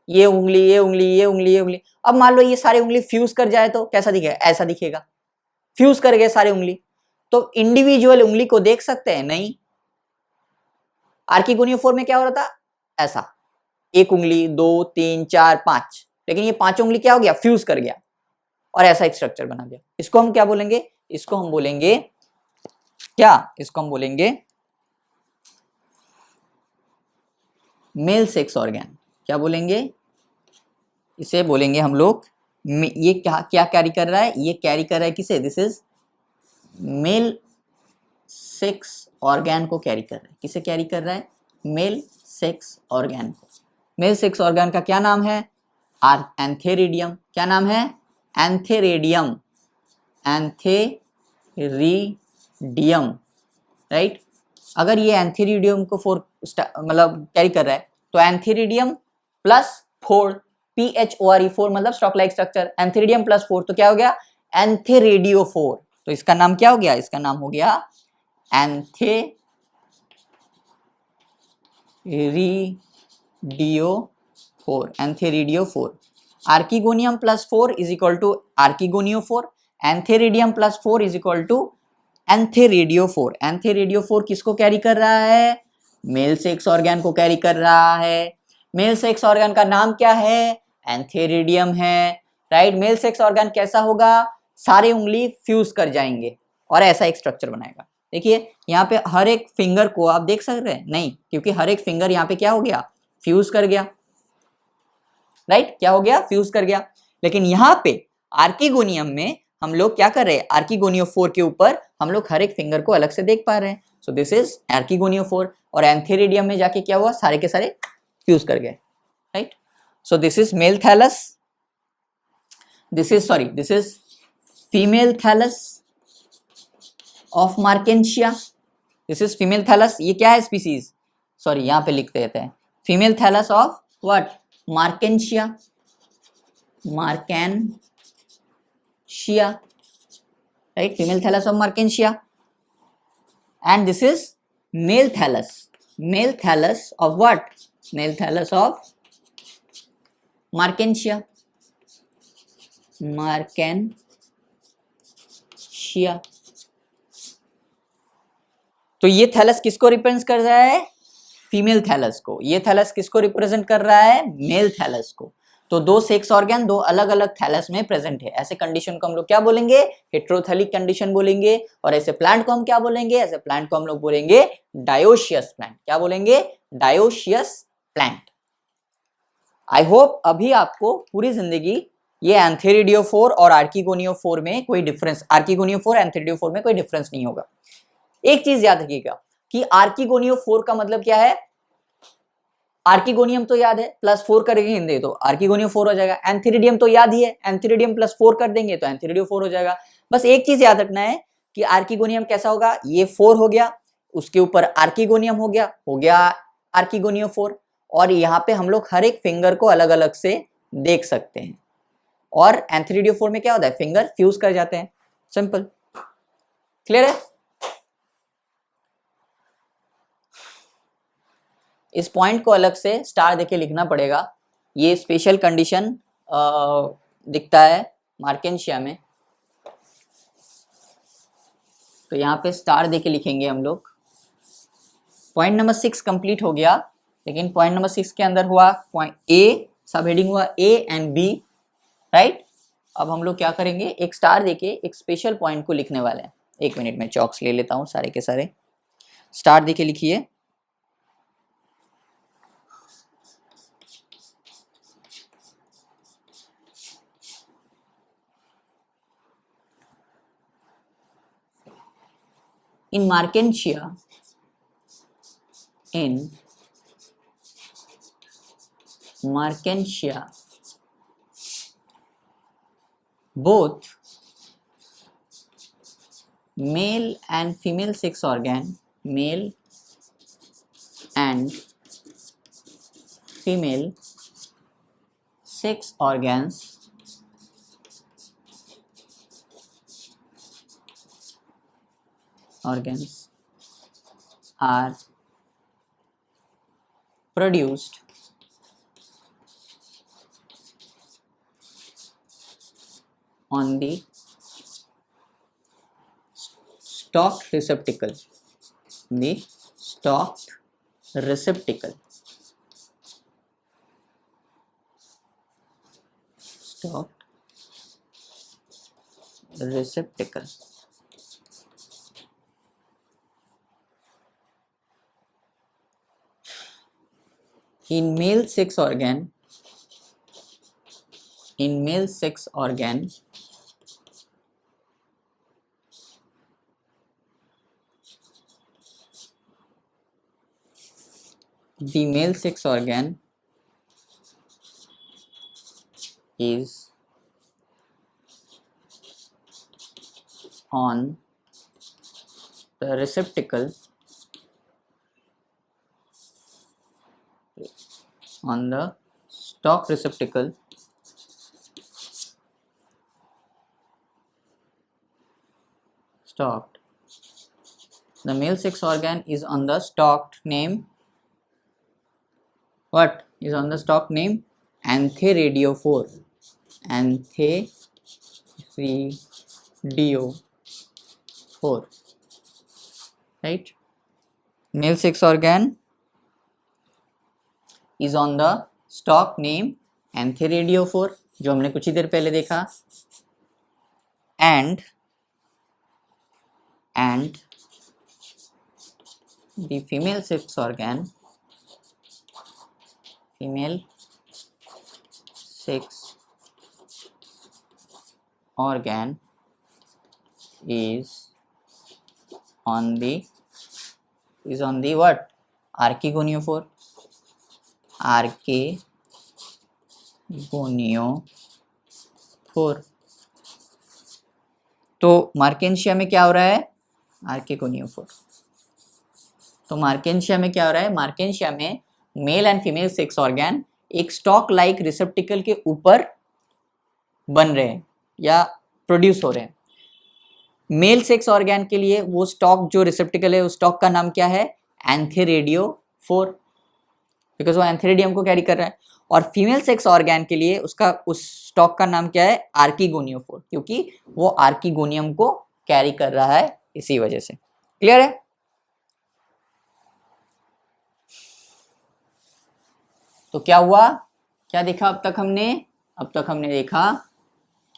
ये उंगली, ये उंगली, ये उंगली, ये उंगली। अब मान लो ये सारी उंगली फ्यूज कर जाए तो कैसा दिखेगा, ऐसा दिखेगा। फ्यूज कर गए सारी उंगली, तो इंडिविजुअल उंगली को देख सकते हैं, नहीं। आर्किगोनियोफोर में क्या हो रहा था, ऐसा एक उंगली, 2 3 4 5, लेकिन ये पांचों उंगली क्या हो गया, फ्यूज कर गया और ऐसा एक स्ट्रक्चर बना दिया। इसको हम क्या बोलेंगे, इसको हम बोलेंगे क्या, इसको हम बोलेंगे मेल सेक्स ऑर्गन। क्या बोलेंगे, इसे बोलेंगे हम लोग, ये क्या क्या कैरी कर रहा है, ये कैरी कर रहा है किसे, this is mail sex organ को कैरी कर रहा है। किसे कैरी कर रहा है, मेल सेक्स ऑर्गन को। मेल सेक्स ऑर्गन का क्या नाम है, एंथेरिडियम। क्या नाम है, एंथेरिडियम, एंथेरिडियम, राइट। अगर ये एंथेरिडियम को फोर मतलब कैरी कर रहा है, तो एंथेरिडियम प्लस 4, PHORE 4 मतलब stock like structure, antheridium plus 4 तो क्या हो गया, एंथेरेडियोफोर। तो इसका नाम क्या हो गया, इसका नाम हो गया antheridiophore, antheridiophore. Archegonium plus 4 is equal to archegoniophore, antheridium plus 4 is equal to antheridiophore. Antheridiophore किसको कैरी कर रहा है? मेल सेक्स ऑर्गन को कैरी कर रहा है। मेल सेक्स ऑर्गन का नाम क्या है? एंथेरिडियम है, राइट। मेल सेक्स ऑर्गन कैसा होगा? सारे उंगली फ्यूज कर जाएंगे और ऐसा एक स्ट्रक्चर बनाएगा। देखिए यहाँ पे हर एक फिंगर को आप देख सक रहे हैं? नहीं, क्योंकि हर एक फिंगर यहाँ पे क्या हो गया? फ्यूज कर गया, राइट। क्या हो गया? फ्यूज कर गया। लेकिन यहाँ पे आर्किगोनियम में हम लोग क्या कर रहे हैं? आर्किगोनियोफोर के ऊपर हम लोग हर एक फिंगर को अलग से देख पा रहे हैं। So this is archegoniophore. और एंथेरिडियम में जाके क्या हुआ? सारे के सारे फ्यूज कर गए, right. So this is male thallus, this is female thallus of Marchantia. This is female thallus. ये क्या है? स्पीसीज, सॉरी यहाँ पे लिख देते हैं, female thallus of what? Marchantia, Marchantia, right. Female thallus of Marchantia. And this is male thallus, male thallus of what? Male thallus of Marchantia, Marchantia. तो ये थैलस किसको रिप्रेजेंट कर रहा है? फीमेल थैलस को। ये थैलस किसको रिप्रेजेंट कर रहा है? मेल थैलस को। तो दो सेक्स ऑर्गन दो अलग अलग थैलस में प्रेजेंट है। ऐसे कंडीशन को हम लोग क्या बोलेंगे? हेटेरोथैलिक कंडीशन बोलेंगे। और ऐसे प्लांट को हम क्या बोलेंगे? ऐसे प्लांट को हम लोग बोलेंगे डायोशियस प्लांट। क्या बोलेंगे? Dioecious plant. आई होप अभी आपको पूरी जिंदगी ये एंथेरिडियोफोर और आर्किगोनियोफोर में कोई डिफरेंस, आर्किगोनियोफोर एंथेरिडियोफोर में कोई डिफरेंस नहीं होगा। एक चीज याद रखिएगा कि आर्किगोनियोफोर का मतलब क्या है? आर्किगोनियम तो याद है, प्लस 4 करेंगे तो आर्किगोनियोफोर हो जाएगा। एंथेरिडियम तो याद ही है, एंथेरिडियम प्लस 4 कर देंगे तो एंथेरिडियोफोर हो जाएगा। बस एक चीज याद रखना है कि आर्किगोनियम कैसा होगा? ये 4 हो गया, उसके ऊपर आर्किगोनियम हो गया आर्किगोनियोफोर। और यहाँ पे हम लोग हर एक फिंगर को अलग अलग से देख सकते हैं। और एंथेरिडियोफोर में क्या होता है? फिंगर फ्यूज कर जाते हैं। सिंपल, क्लियर है? इस पॉइंट को अलग से स्टार देके लिखना पड़ेगा। ये स्पेशल कंडीशन दिखता है मार्केंशिया में, तो यहाँ पे स्टार देके लिखेंगे हम लोग। पॉइंट नंबर 6 कंप्लीट हो गया। लेकिन पॉइंट नंबर 6 के अंदर हुआ पॉइंट ए, सब हेडिंग हुआ ए एंड बी, राइट। अब हम लोग क्या करेंगे? एक स्टार देके एक स्पेशल पॉइंट को लिखने वाले हैं। एक मिनट में चॉक्स ले लेता हूँ, सारे के सारे स्टार देके लिखिए। In Markensia, both male and female sex organ, male and female sex organs are produced on the stalked receptacle, the stalked receptacle, stalked receptacle. In male sex organ, in male sex organ, the male sex organ is on the receptacle, on the stalk receptacle, stalked. The male sex organ is on the stalked name what? is on the stock name Antheradio4. Antheradio4, right? Male sex organ is on the stock name Antheradio4, जो हमने कुछ ही देर पहले देखा, and the female sex organ is on the what? Archegoniophore. तो Marchantia में क्या हो रहा है? आर्केगोनियोफोर। तो मार्केंशिया में क्या हो रहा है? मार्केंशिया में mail and female sex organ एक स्टॉक लाइक रिसेप्टिकल के ऊपर बन रहे हैं या प्रोड्यूस हो रहे हैं। मेल सेक्स ऑर्गन के लिए वो स्टॉक जो रिसेप्टिकल है उस स्टॉक का नाम क्या है? एंथेरेडियो4, बिकॉज वो एंथेरेडियम को कैरी कर रहा है। और फीमेल सेक्स ऑर्गन के लिए उसका उस स्टॉक का नाम क्या है? आर्कीगोनियोफोर, क्योंकि वो आर्कीगोनियम को कैरी कर रहा है, इसी वजह से। क्लियर है? तो क्या हुआ? क्या देखा अब तक हमने? अब तक हमने देखा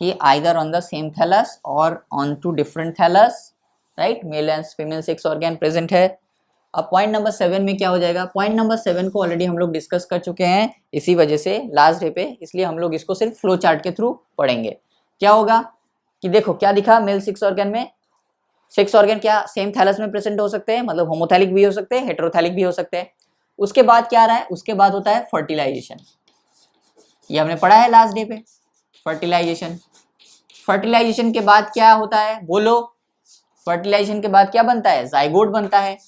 कि either on the same thallus और on two different thallus, right? Male and female sex organ present है। अब पॉइंट नंबर 7 में क्या हो जाएगा? पॉइंट नंबर 7 को ऑलरेडी हम लोग डिस्कस कर चुके हैं इसी वजह से लास्ट डे पे, इसलिए हम लोग इसको सिर्फ फ्लो चार्ट के थ्रू पढ़ेंगे। क्या होगा कि देखो क्या दिखा मेल सेक्स ऑर्गन में? सेक्स ऑर्गन क्या सेम थैलस में प्रेजेंट हो सकते हैं, मतलब होमोथैलिक भी हो सकते हैं, हेटेरोथैलिक भी हो सकते हैं। उसके बाद क्या आ रहा है? उसके बाद होता है फर्टिलाइजेशन। ये हमने पढ़ा है लास्ट डे पे, फर्टिलाइजेशन। फर्टिलाइजेशन के बाद क्या होता है? बोलो। फर्टिलाइजेशन के बाद क्या बनता है? जाइगोट बनता है।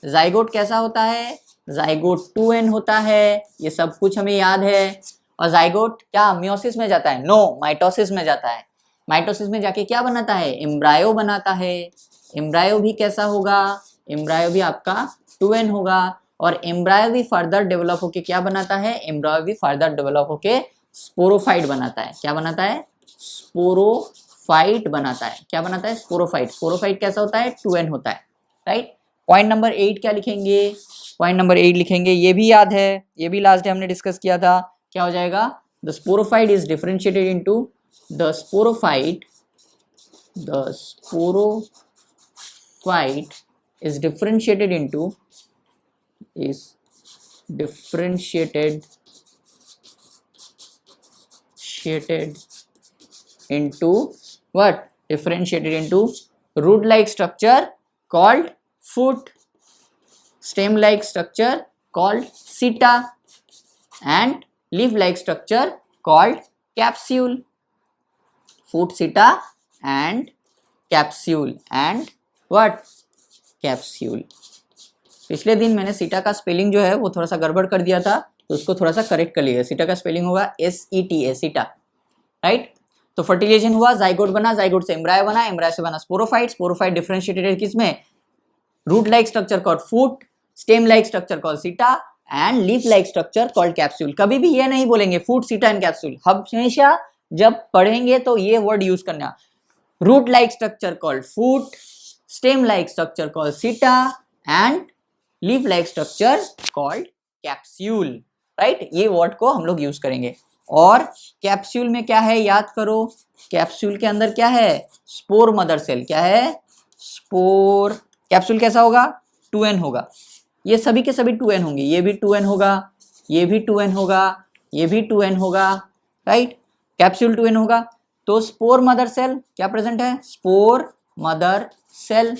जाइगोट कैसा होता है? जाइगोट 2n होता है, ये सब कुछ हमें याद है। और जाइगोट क्या मियोसिस में जाता है? नो, माइटोसिस में जाता है। माइटोसिस में जाके क्या बनाता है? एम्ब्रायो बनाता है। एम्ब्रायो भी कैसा होगा? एम्ब्रायो भी आपका 2n होगा। और एम्ब्रायो भी फर्दर डेवलप होके क्या बनाता है? एम्ब्रायो भी फर्दर डेवलप होके स्पोरोफाइट बनाता है। क्या बनाता है? स्पोरोफाइट बनाता है। क्या बनाता है? स्पोरोफाइट। स्पोरोफाइट कैसा होता है? 2n होता है, राइट? पॉइंट नंबर 8 क्या लिखेंगे? पॉइंट नंबर 8 लिखेंगे, ये भी याद है, ये भी लास्ट डे हमने डिस्कस किया था। क्या हो जाएगा? The sporophyte is differentiated into the sporophyte is differentiated into what? Differentiated into root like structure called foot, stem like structure called seta, and leaf like structure called capsule. Foot, seta and capsule and what? Capsule. पिछले दिन मैंने सीटा का spelling जो है वो थोड़ा सा गड़बड़ कर दिया था, तो उसको थोड़ा सा करेक्ट कर लिया। सीटा का स्पेलिंग होगा SETA, सीटा, राइट? तो फर्टिलाइजेशन हुआ, जाइगोट बना, जाइगोट से एम्ब्रायो बना, एम्ब्रायो से बना स्पोरोफाइट। स्पोरोफाइट डिफरेंशिएटेड किसमें? रूट लाइक स्ट्रक्चर कॉल्ड फूट, स्टेम लाइक स्ट्रक्चर कॉल्ड सीटा and leaf like structure called capsule. कभी भी ये नहीं बोलेंगे फूट, सीटा एंड कैप्सूल। हमेशा जब पढ़ेंगे तो ये वर्ड यूज करना। रूट लाइक स्ट्रक्चर कॉल्ड फूट, स्टेम लाइक स्ट्रक्चर कॉल्ड सीटा and leaf like structure called capsule, right? ये वर्ड को हम लोग यूज करेंगे। और कैप्सूल में क्या है? याद करो, कैप्सूल के अंदर क्या है? Spore mother cell. क्या है? स्पोर। कैप्सूल कैसा होगा? 2n होगा। ये सभी के सभी 2n होंगे। ये भी 2n होगा, ये भी 2n होगा, ये भी 2n होगा, राइट? कैप्सूल 2n होगा। तो स्पोर मदर सेल क्या प्रेजेंट है? Spore mother cell.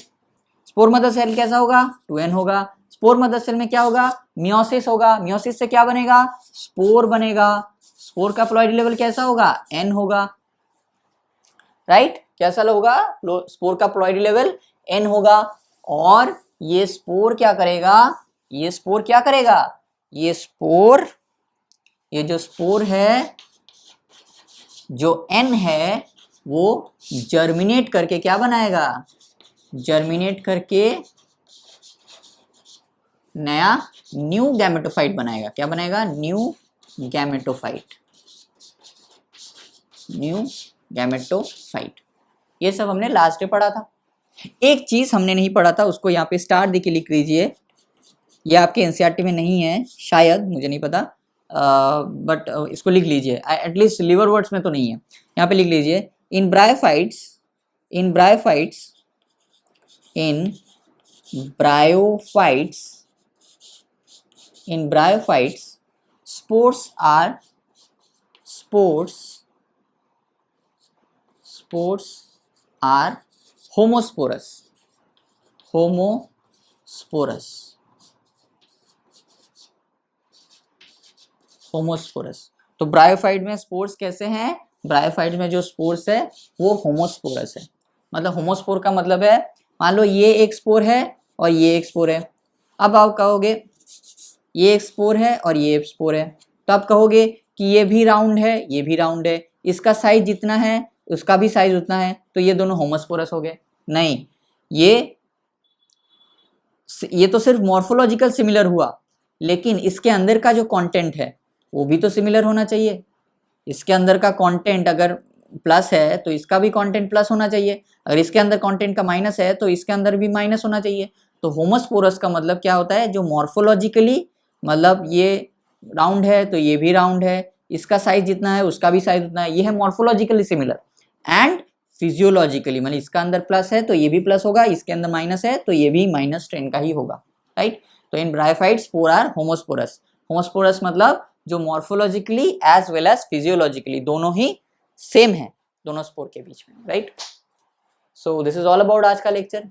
Spore mother cell कैसा होगा? 2n होगा। स्पोर मदर सेल में क्या होगा? मियोसिस होगा। मियोसिस से क्या बनेगा? स्पोर बनेगा। स्पोर का प्लॉइडी लेवल कैसा होगा? n होगा, राइट? कैसा होगा? स्पोर का प्लॉइडी लेवल n होगा। और ये स्पोर क्या करेगा? ये स्पोर क्या करेगा? ये स्पोर, ये जो स्पोर है, जो n है, वो जर्मिनेट करके क्या बनाएगा? जर्मिनेट करके नया न्यू गैमेटोफाइट बनाएगा। क्या बनाएगा? New gametophyte, new gametophyte. ये सब हमने लास्ट डे पढ़ा था। एक चीज हमने नहीं पढ़ा था, उसको यहाँ पे स्टार देके लिख लीजिए। ये आपके एनसीईआरटी में नहीं है शायद, मुझे नहीं पता, बट इसको लिख लीजिए। एटलीस्ट लिवर वर्ड्स में तो नहीं है। यहाँ पे लिख लीजिए, in bryophytes, in bryophytes, in bryophytes, in bryophytes spores are homosporous, homosporous. तो ब्रायोफाइट में स्पोर्स कैसे हैं? ब्रायोफाइट में जो स्पोर्स है वो होमोस्पोरस है। मतलब होमोस्पोर का मतलब है, मान लो ये एक स्पोर है और ये एक स्पोर है। अब आप कहोगे ये एक स्पोर है और ये एक स्पोर है, तो आप कहोगे कि ये भी राउंड है, ये भी राउंड है, इसका साइज जितना है उसका भी साइज उतना है, तो ये दोनों होमोस्पोरस हो गए। नहीं, ये तो सिर्फ मॉर्फोलॉजिकल सिमिलर हुआ, लेकिन इसके अंदर का जो कंटेंट है वो भी तो सिमिलर होना चाहिए। इसके अंदर का कंटेंट अगर प्लस है तो इसका भी कंटेंट प्लस होना चाहिए, अगर इसके अंदर कंटेंट का माइनस है तो इसके अंदर भी माइनस होना चाहिए। तो होमोस्पोरस का मतलब क्या होता है? जो मॉर्फोलॉजिकली, मतलब ये राउंड है तो ये भी राउंड है, इसका साइज जितना है उसका भी साइज उतना है, ये है मॉर्फोलॉजिकली सिमिलर। एंड फिजियोलॉजिकली, मतलब इसका अंदर प्लस है तो ये भी प्लस होगा, इसके अंदर माइनस है तो ये भी माइनस स्ट्रेन का ही होगा, राइट। तो in bryophytes spore are homosporous. Homosporous मतलब जो morphologically as well as physiologically दोनों ही सेम है दोनों स्पोर के बीच में, right. So this is all about आज का लेक्चर,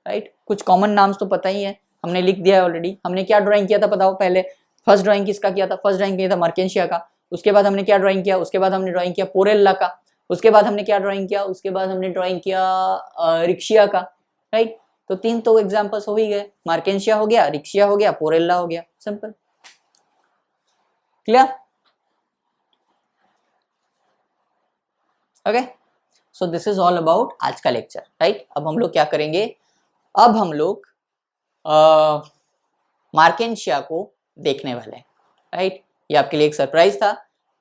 राइट। कुछ कॉमन नाम्स तो पता ही है, हमने लिख दिया है ऑलरेडी। हमने क्या ड्राइंग किया था बताओ पहले? फर्स्ट ड्राइंग किसका किया था? फर्स्ट ड्राइंग किया था मर्केंशिया का। उसके बाद हमने क्या ड्राइंग किया? उसके बाद हमने ड्राइंग किया पोरेल्ला का। उसके बाद हमने क्या ड्राइंग किया? उसके बाद हमने ड्राइंग किया रिक्शिया का, राइट। तो तीन तो एग्जांपल्स हो ही गए, मार्केंशिया हो गया, रिक्शिया हो गया, पोरेल्ला हो गया, simple, clear? Okay, so this is all about आज का लेक्चर, राइट। अब हम लोग क्या करेंगे? अब हम लोग मार्केंशिया को देखने वाले हैं, राइट। ये आपके लिए एक सरप्राइज था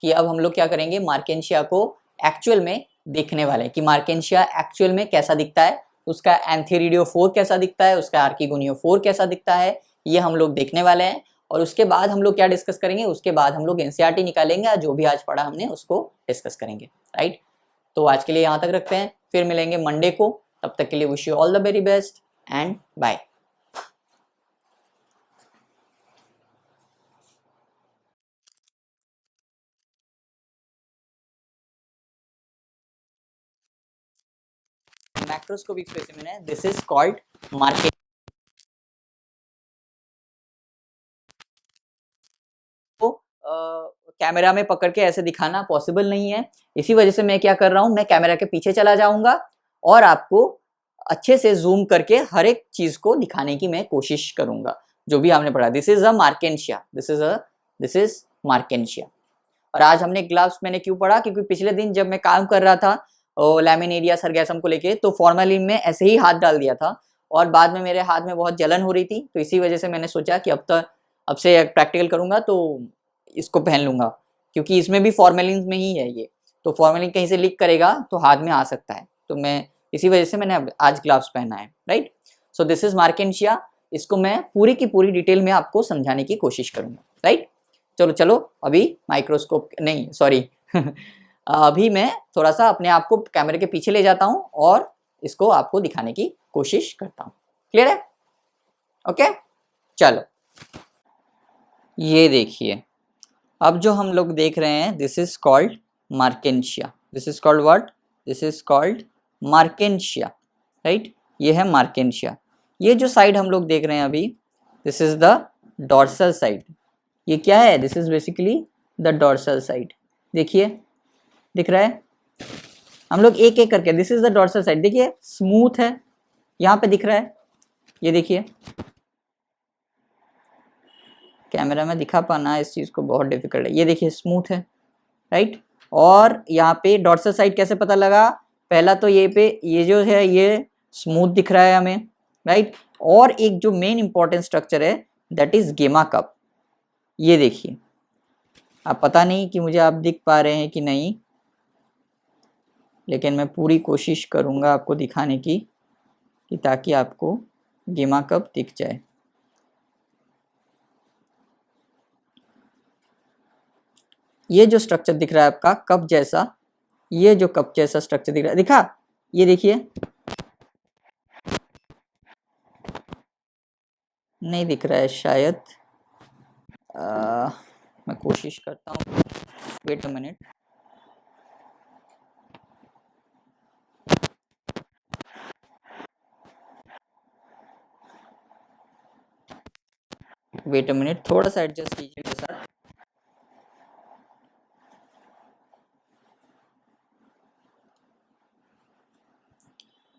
कि अब हम लोग क्या करेंगे, मार्केंशिया को एक्चुअल में देखने वाले हैं कि मार्केंशिया एक्चुअल में कैसा दिखता है, उसका एंथेरिडियोफोर कैसा दिखता है, उसका आर्किगोनियोफोर कैसा दिखता है, ये हम लोग देखने वाले हैं। और उसके बाद हम लोग क्या डिस्कस करेंगे? उसके बाद हम लोग एनसीईआरटी निकालेंगे और जो भी आज पढ़ा हमने उसको डिस्कस करेंगे, राइट। तो आज के लिए यहाँ तक रखते हैं, फिर मिलेंगे मंडे को। तब तक के लिए wish you all the very best and bye. Macroscopic specimen है, this is called market. Camera में पकड़ के ऐसे दिखाना पॉसिबल नहीं है, इसी वजह से मैं क्या कर रहा हूं, मैं कैमरा के पीछे चला जाऊंगा और आपको अच्छे से जूम करके हर एक चीज को दिखाने की मैं कोशिश करूंगा जो भी आपने पढ़ा। This is a Marchantia, this is Marchantia. और आज हमने ग्लव्स मैंने क्यों पढ़ा? क्योंकि पिछले दिन जब मैं काम कर रहा था लैमिनेरिया सरगैसम को लेके, तो फॉर्मेलिन में ऐसे ही हाथ डाल दिया था और बाद में मेरे हाथ में बहुत जलन हो रही थी, तो इसी वजह से मैंने सोचा कि अब से प्रैक्टिकल करूंगा तो इसको पहन लूंगा, क्योंकि इसमें भी फॉर्मेलिन में ही है ये, तो फॉर्मेलिन कहीं से लीक करेगा तो हाथ में आ सकता है, तो मैं इसी वजह से मैंने आज ग्लव्स पहना है, right. So this is Marchantia, इसको मैं पूरी की पूरी डिटेल में आपको समझाने की कोशिश करूंगा, राइट। चलो चलो अभी माइक्रोस्कोप नहीं, सॉरी अभी मैं थोड़ा सा अपने आप को कैमरे के पीछे ले जाता हूं और इसको आपको दिखाने की कोशिश करता हूं, क्लियर है? ओके, चलो ये देखिए, अब जो हम लोग देख रहे हैं this is called Marchantia, this is called what? This is called Marchantia, right. ये है मार्केंशिया। ये जो साइड हम लोग देख रहे हैं अभी, this is the dorsal side. ये क्या है? This is basically the dorsal side. देखिए, दिख रहा है? हम लोग एक एक करके, this is the dorsal side, देखिए स्मूथ है, यहाँ पे दिख रहा है, ये देखिए। कैमरा में दिखा पाना इस चीज को बहुत डिफिकल्ट है, ये देखिए स्मूथ है, राइट। और यहाँ पे डॉर्सल साइड कैसे पता लगा? पहला तो ये पे ये जो है ये स्मूथ दिख रहा है हमें, राइट। और एक जो मेन इंपॉर्टेंट स्ट्रक्चर है दैट इज गेमा कप। ये देखिए, आप पता नहीं कि मुझे आप दिख पा रहे हैं कि नहीं, लेकिन मैं पूरी कोशिश करूंगा आपको दिखाने की कि ताकि आपको गेमा कप दिख जाए। ये जो स्ट्रक्चर दिख रहा है आपका कप जैसा, ये जो कप जैसा स्ट्रक्चर दिख रहा है, दिखा? ये देखिए, नहीं दिख रहा है शायद। मैं कोशिश करता हूँ, wait a minute. Wait a minute, थोड़ा सा एडजस्ट कीजिए मेरे साथ।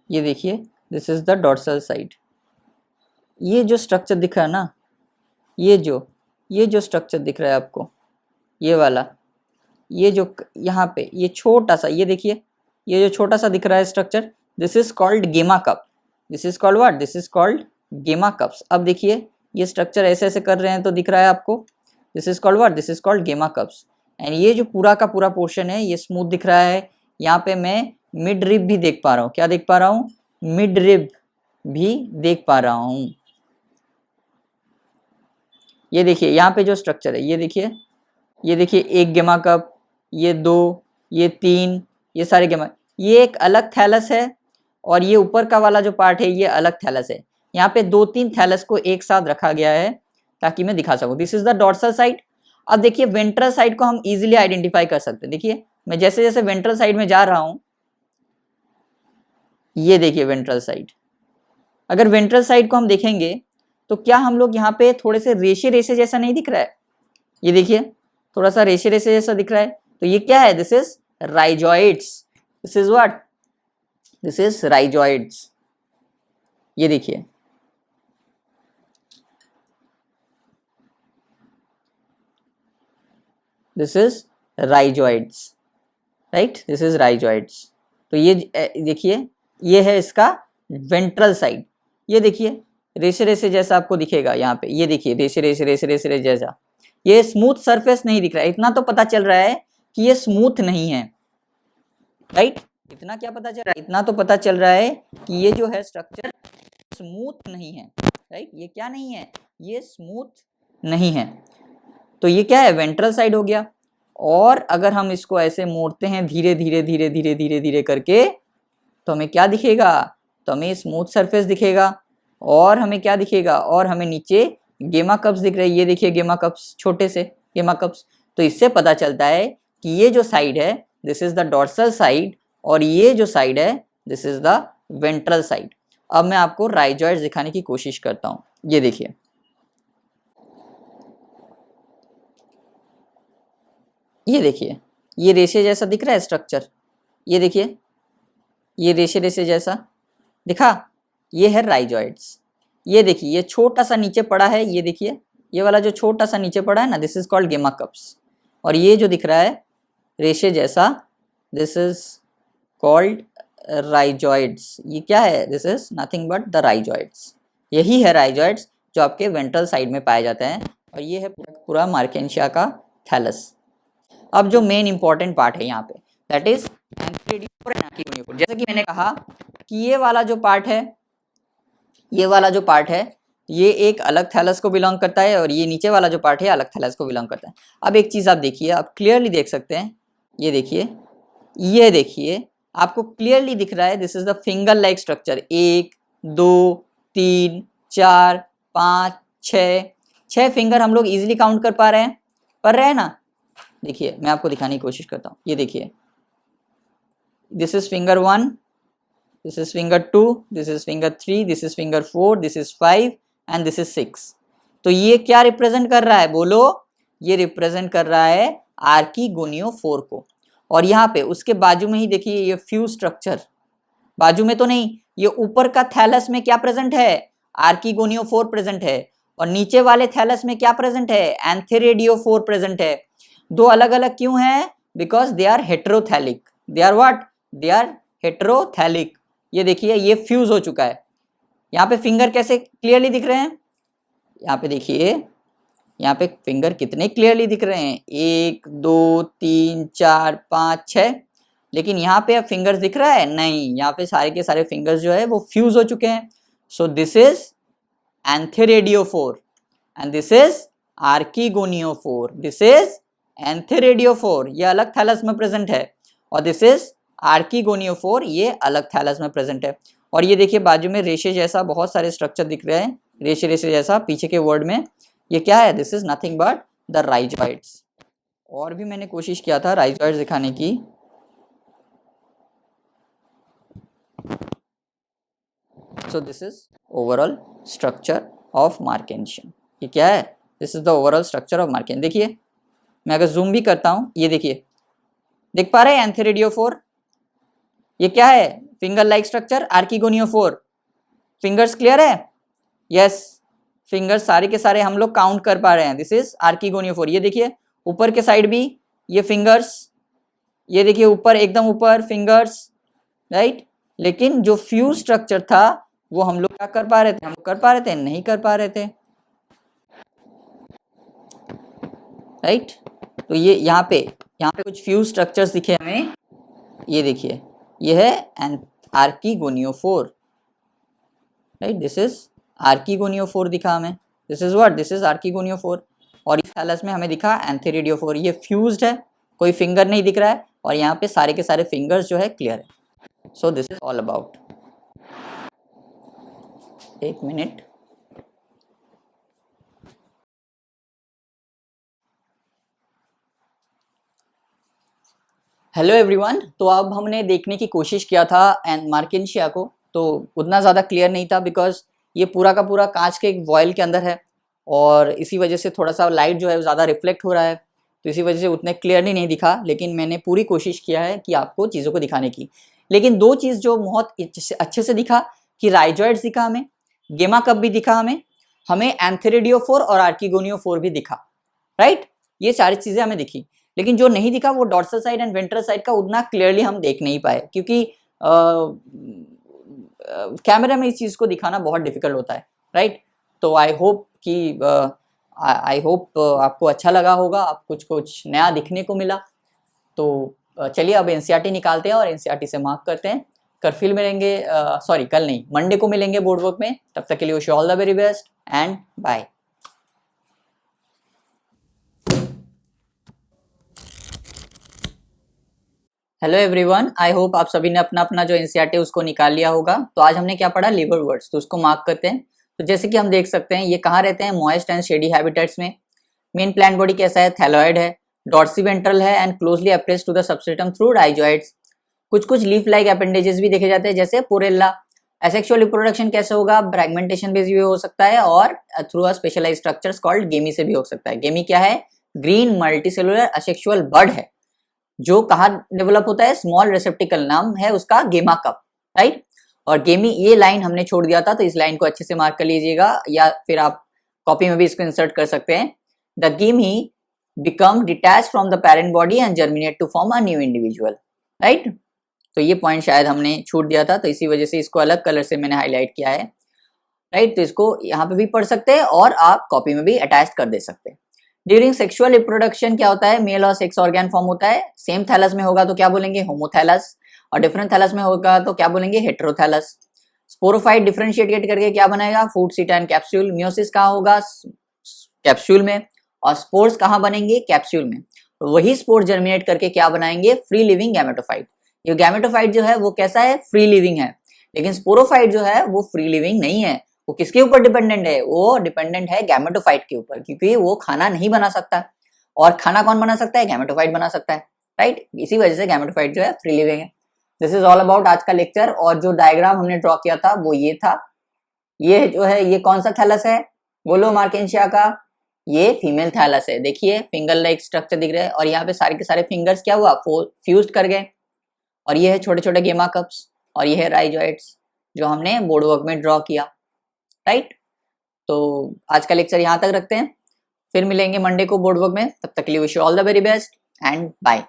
ये देखिए, this is the dorsal side. ये जो स्ट्रक्चर दिख रहा है ना, ये जो स्ट्रक्चर दिख रहा है आपको, ये वाला, ये जो यहाँ पे ये छोटा सा, ये देखिए, ये जो छोटा सा दिख रहा है स्ट्रक्चर, दिस इज कॉल्ड गेमा cup. This is called what? This is called गेमा कप्स। अब देखिए, ये स्ट्रक्चर ऐसे ऐसे कर रहे हैं तो दिख रहा है आपको, this is called what? This is called गेमा कप्स। एंड ये जो पूरा का पूरा पोर्शन है ये स्मूथ दिख रहा है। यहाँ पे मैं मिड रिब भी देख पा रहा हूँ। क्या देख पा रहा हूँ? मिड रिब भी देख पा रहा हूँ। ये देखिए, यहाँ पे जो स्ट्रक्चर है, ये देखिए, ये देखिए, एक गेमा कप, ये दो, ये तीन, ये सारे गेमा, ये एक अलग थैलस है, और ये ऊपर का वाला जो पार्ट है ये अलग थैलस है। यहाँ पे दो तीन थैलस को एक साथ रखा गया है ताकि मैं दिखा सकूं। This is the dorsal side. अब देखिए, वेंट्रल साइड को हम इजीली आइडेंटिफाई कर सकते हैं। देखिए, मैं जैसे जैसे वेंट्रल साइड में जा रहा हूं, ये देखिए वेंट्रल साइड। अगर वेंट्रल साइड को हम देखेंगे तो क्या हम लोग यहाँ पे थोड़े से रेशे रेशे जैसा नहीं दिख रहा है? ये देखिए, थोड़ा सा रेशे रेशे जैसा दिख रहा है, तो ये क्या है? This is rhizoids. This is what? This is rhizoids. ये देखिए, this is rhizoids, right? This is rhizoids. तो ये देखिए, ये है इसका वेंट्रल साइड। ये देखिए, रेशे रेशे जैसा आपको दिखेगा यहाँ पे। ये देखिए, रेशे रेशे रेशे रेशे रेशे जैसा। ये स्मूथ सरफेस नहीं दिख रहा है। इतना तो पता चल रहा है कि ये स्मूथ नहीं है, राइट? इतना क्या पता चल रहा है? इतना तो पता चल रहा है कि ये जो है स्ट्रक्चर स्मूथ नहीं है, राइट? ये क्या नहीं है? ये स्मूथ नहीं है। तो ये क्या है? वेंट्रल साइड हो गया। और अगर हम इसको ऐसे मोड़ते हैं धीरे धीरे धीरे धीरे धीरे धीरे करके, तो हमें क्या दिखेगा? तो हमें स्मूथ सरफेस दिखेगा। और हमें क्या दिखेगा? और हमें नीचे गेमा कप्स दिख रहे हैं। ये देखिए, गेमा कप्स, छोटे से गेमा कप्स। तो इससे पता चलता है कि ये जो साइड है, this is the dorsal side, और ये जो साइड है, this is the ventral side. अब मैं आपको राइजॉइड्स दिखाने की कोशिश करता हूँ। ये देखिए, ये देखिए, ये रेशे जैसा दिख रहा है स्ट्रक्चर। ये देखिए, ये रेशे रेशे जैसा दिखा, ये है राइजॉइड्स। ये देखिए, ये छोटा सा नीचे पड़ा है। ये देखिए, ये वाला जो छोटा सा नीचे पड़ा है ना, दिस इज कॉल्ड गेमा कप्स। और ये जो दिख रहा है रेशे जैसा, दिस इज कॉल्ड राइजॉइड्स। ये क्या है? This is nothing but the rhizoids. यही है राइजॉइड्स जो आपके वेंट्रल साइड में पाए जाते हैं। और ये है पूरा मार्केंशिया का थैलस। अब जो मेन इंपॉर्टेंट पार्ट है यहाँ पे, दैट इज एंथेरिडियम और एनाकीडोनियोकोर। जैसे कि मैंने कहा कि ये वाला जो पार्ट है, ये वाला जो पार्ट है, ये एक अलग थैलस को बिलोंग करता है, और ये नीचे वाला जो पार्ट है अलग थैलस को बिलोंग करता है। अब एक चीज आप देखिए, आप क्लियरली देख सकते हैं। ये देखिए, ये देखिए, आपको क्लियरली दिख रहा है, this is the finger like structure. 1 2 3 4 5 6, 6 finger हम लोग इजिली काउंट कर पा रहे हैं, कर रहे हैं ना? देखिए, मैं आपको दिखाने की कोशिश करता हूँ। ये देखिए, this is finger 1, this is finger 2, this is finger 3, this is finger 4, this is 5 and this is 6। तो ये क्या रिप्रेजेंट कर रहा है? बोलो। ये रिप्रेजेंट कर रहा है आर्कीगोनियोफोर को। और यहाँ पे उसके बाजू में ही देखिए, ये फ्यूज स्ट्रक्चर, बाजू में तो नहीं, ये ऊपर का थैलस में क्या प्रेजेंट है? आर्कीगोनियोफोर प्रेजेंट है। और नीचे वाले थैलस में क्या प्रेजेंट है? एंथेरेडियोफोर प्रेजेंट है। दो अलग अलग क्यों है? Because they are heterothallic. They are what? They are heterothallic. ये देखिए, ये फ्यूज हो चुका है। यहाँ पे फिंगर कैसे क्लियरली दिख रहे हैं? यहाँ पे देखिए, यहाँ पे फिंगर कितने क्लियरली दिख रहे हैं, 1 2 3 4 5 6, लेकिन यहाँ पे अब फिंगर्स दिख रहा है नहीं, यहाँ पे सारे के सारे फिंगर्स जो है वो फ्यूज हो चुके हैं। So this is antheridiophore and this is archegoniophore, this is antheridiophore, ये अलग थैलस में प्रेजेंट है, और दिस इज आर्कीगोनियोफोर, ये अलग थैलस में प्रेजेंट है। और ये देखिए बाजू में रेशे जैसा बहुत सारे स्ट्रक्चर दिख रहे हैं, रेशे रेशे जैसा पीछे के वर्ड में, ये क्या है, this is nothing but the rhizoids. और भी मैंने कोशिश किया था राइजॉइड्स दिखाने की, so this is overall structure of marchantium. ये क्या है, this is the overall structure of marchantium. देखिए मैं अगर जूम भी करता हूँ, ये देखिए, देख पा रहे हैं एंथेरेडियोफोर, ये क्या है, finger like structure, archegoniophore, fingers clear है, यस, फिंगर्स सारे के सारे हम लोग काउंट कर पा रहे हैं, दिस इज आर्कीगोनियोफोर। ये देखिए ऊपर के साइड भी ये फिंगर्स, ये देखिए ऊपर एकदम ऊपर फिंगर्स, राइट। लेकिन जो फ्यूज स्ट्रक्चर था वो हम लोग क्या कर पा रहे थे, हम लोग कर पा रहे थे, नहीं कर पा रहे थे, राइट। तो ये यहाँ पे कुछ फ्यूज स्ट्रक्चर्स दिखे हमें, ये देखिए, ये है archegoniophore, right, this is archegoniophore दिखा हमें, this is what, this is archegoniophore. और इस थैलस में हमें दिखा एंथेरेडियोफोर, ये फ्यूज्ड है, कोई फिंगर नहीं दिख रहा है, और यहाँ पे सारे के सारे फिंगर्स जो है क्लियर है। सो दिस इज ऑल अबाउट, एक मिनट, हेलो एवरीवन। तो अब हमने देखने की कोशिश किया था मार्केंशिया को, तो उतना ज़्यादा क्लियर नहीं था बिकॉज ये पूरा का पूरा कांच के एक वॉयल के अंदर है, और इसी वजह से थोड़ा सा लाइट जो है ज़्यादा रिफ्लेक्ट हो रहा है, तो इसी वजह से उतने क्लियरली नहीं दिखा। लेकिन मैंने पूरी कोशिश किया है कि आपको चीज़ों को दिखाने की। लेकिन दो चीज़ जो बहुत अच्छे से दिखा कि राइजॉइड्स दिखा हमें, गेमा कप भी दिखा हमें एंथेरेडियोफोर और आर्कीगोनियोफोर भी दिखा, राइट। ये सारी चीज़ें हमें दिखी, लेकिन जो नहीं दिखा वो dorsal side and ventral side का उतना क्लियरली हम देख नहीं पाए, क्योंकि कैमरा में इस चीज़ को दिखाना बहुत डिफिकल्ट होता है, राइट। तो आई होप कि आपको अच्छा लगा होगा, आप कुछ नया दिखने को मिला। तो चलिए अब एनसीईआरटी निकालते हैं और एनसीईआरटी से मार्क करते हैं। कल फिर मिलेंगे, सॉरी कल नहीं, मंडे को मिलेंगे बोर्ड वर्क में। तब तक के लिए wish you all the very best and bye. Hello everyone, I hope आप सभी ने अपना अपना जो एनसीईआरटी उसको निकाल लिया होगा। तो आज हमने क्या पढ़ा, लिवर वर्ड्स, तो उसको मार्क करते हैं। तो जैसे कि हम देख सकते हैं ये कहाँ रहते हैं, मॉइस्ट एंड शेडी हैबिटेट्स में। मेन प्लांट बॉडी कैसा है, थैलॉइड है, डॉर्सीवेंट्रल है and closely appressed to the substratum through rhizoids. कुछ लीफ लाइक अपेंडेजेस भी देखे जाते हैं जैसे पोरेला। एसेक्सुअल रिप्रोडक्शन कैसे होगा, फ्रैगमेंटेशन बेस भी हो सकता है और through a specialized structures called gemmae से भी हो सकता है। गेमी क्या है, ग्रीन मल्टीसेलुलर असेक्सुअल बड है, जो कहाँ डेवलप होता है, स्मॉल रेसेप्टिकल, नाम है उसका गेमा कप, राइट। और गेमी, ये लाइन हमने छोड़ दिया था, तो इस लाइन को अच्छे से मार्क कर लीजिएगा, या फिर आप कॉपी में भी इसको इंसर्ट कर सकते हैं। The gemmae become detach from the parent body and germinate to form a new individual, right. तो ये पॉइंट शायद हमने छूट दिया था, तो इसी वजह से इसको अलग कलर से मैंने हाईलाइट किया है, राइट। तो इसको यहाँ पे भी पढ़ सकते हैं और आप कॉपी में भी अटैच कर दे सकते हैं। ड्यूरिंग सेक्सुअल रिप्रोडक्शन क्या होता है, मेल और सेक्स ऑर्गन फॉर्म होता है। सेम थैलस में होगा तो क्या बोलेंगे, होमोथैलस, और डिफरेंट थैलस में होगा तो क्या बोलेंगे, हेटेरोथैलस। स्पोरोफाइट डिफरेंशिएट करके क्या बनाएगा, food, seat and capsule. Meiosis कहाँ होगा, कैप्सूल में, और स्पोर्स कहाँ बनेंगे, कैप्सूल में। वही स्पोर जर्मिनेट करके क्या बनाएंगे, फ्री लिविंग गैमेटोफाइट। ये गैमेटोफाइट जो है वो कैसा है, फ्री लिविंग है। लेकिन स्पोरोफाइट जो है वो फ्री लिविंग नहीं है, वो किसके ऊपर डिपेंडेंट है, वो डिपेंडेंट है गैमेटोफाइट के ऊपर, क्योंकि वो खाना नहीं बना सकता, और खाना कौन बना सकता है, गैमेटोफाइट बना सकता है, राइट। इसी वजह से गैमेटोफाइट जो है फ्री लिविंग है। दिस इज ऑल अबाउट आज का लेक्चर। और जो डायग्राम हमने ड्रॉ किया था वो ये था, ये जो है ये कौन सा थैलस है, बोलो मार्केंशिया का, ये फीमेल थैलस है। देखिए फिंगर लाइक स्ट्रक्चर दिख रहे हैं, और यहाँ पे सारे के सारे फिंगर्स क्या हुआ, फ्यूज कर गए, और ये है छोटे छोटे गेमा कप्स, और ये है राइजॉइड्स जो हमने बोर्ड वर्क में ड्रॉ किया, राइट। तो आज का लेक्चर यहाँ तक रखते हैं, फिर मिलेंगे मंडे को बोर्ड वर्क में। तब तक के लिए wish you all the very best and bye.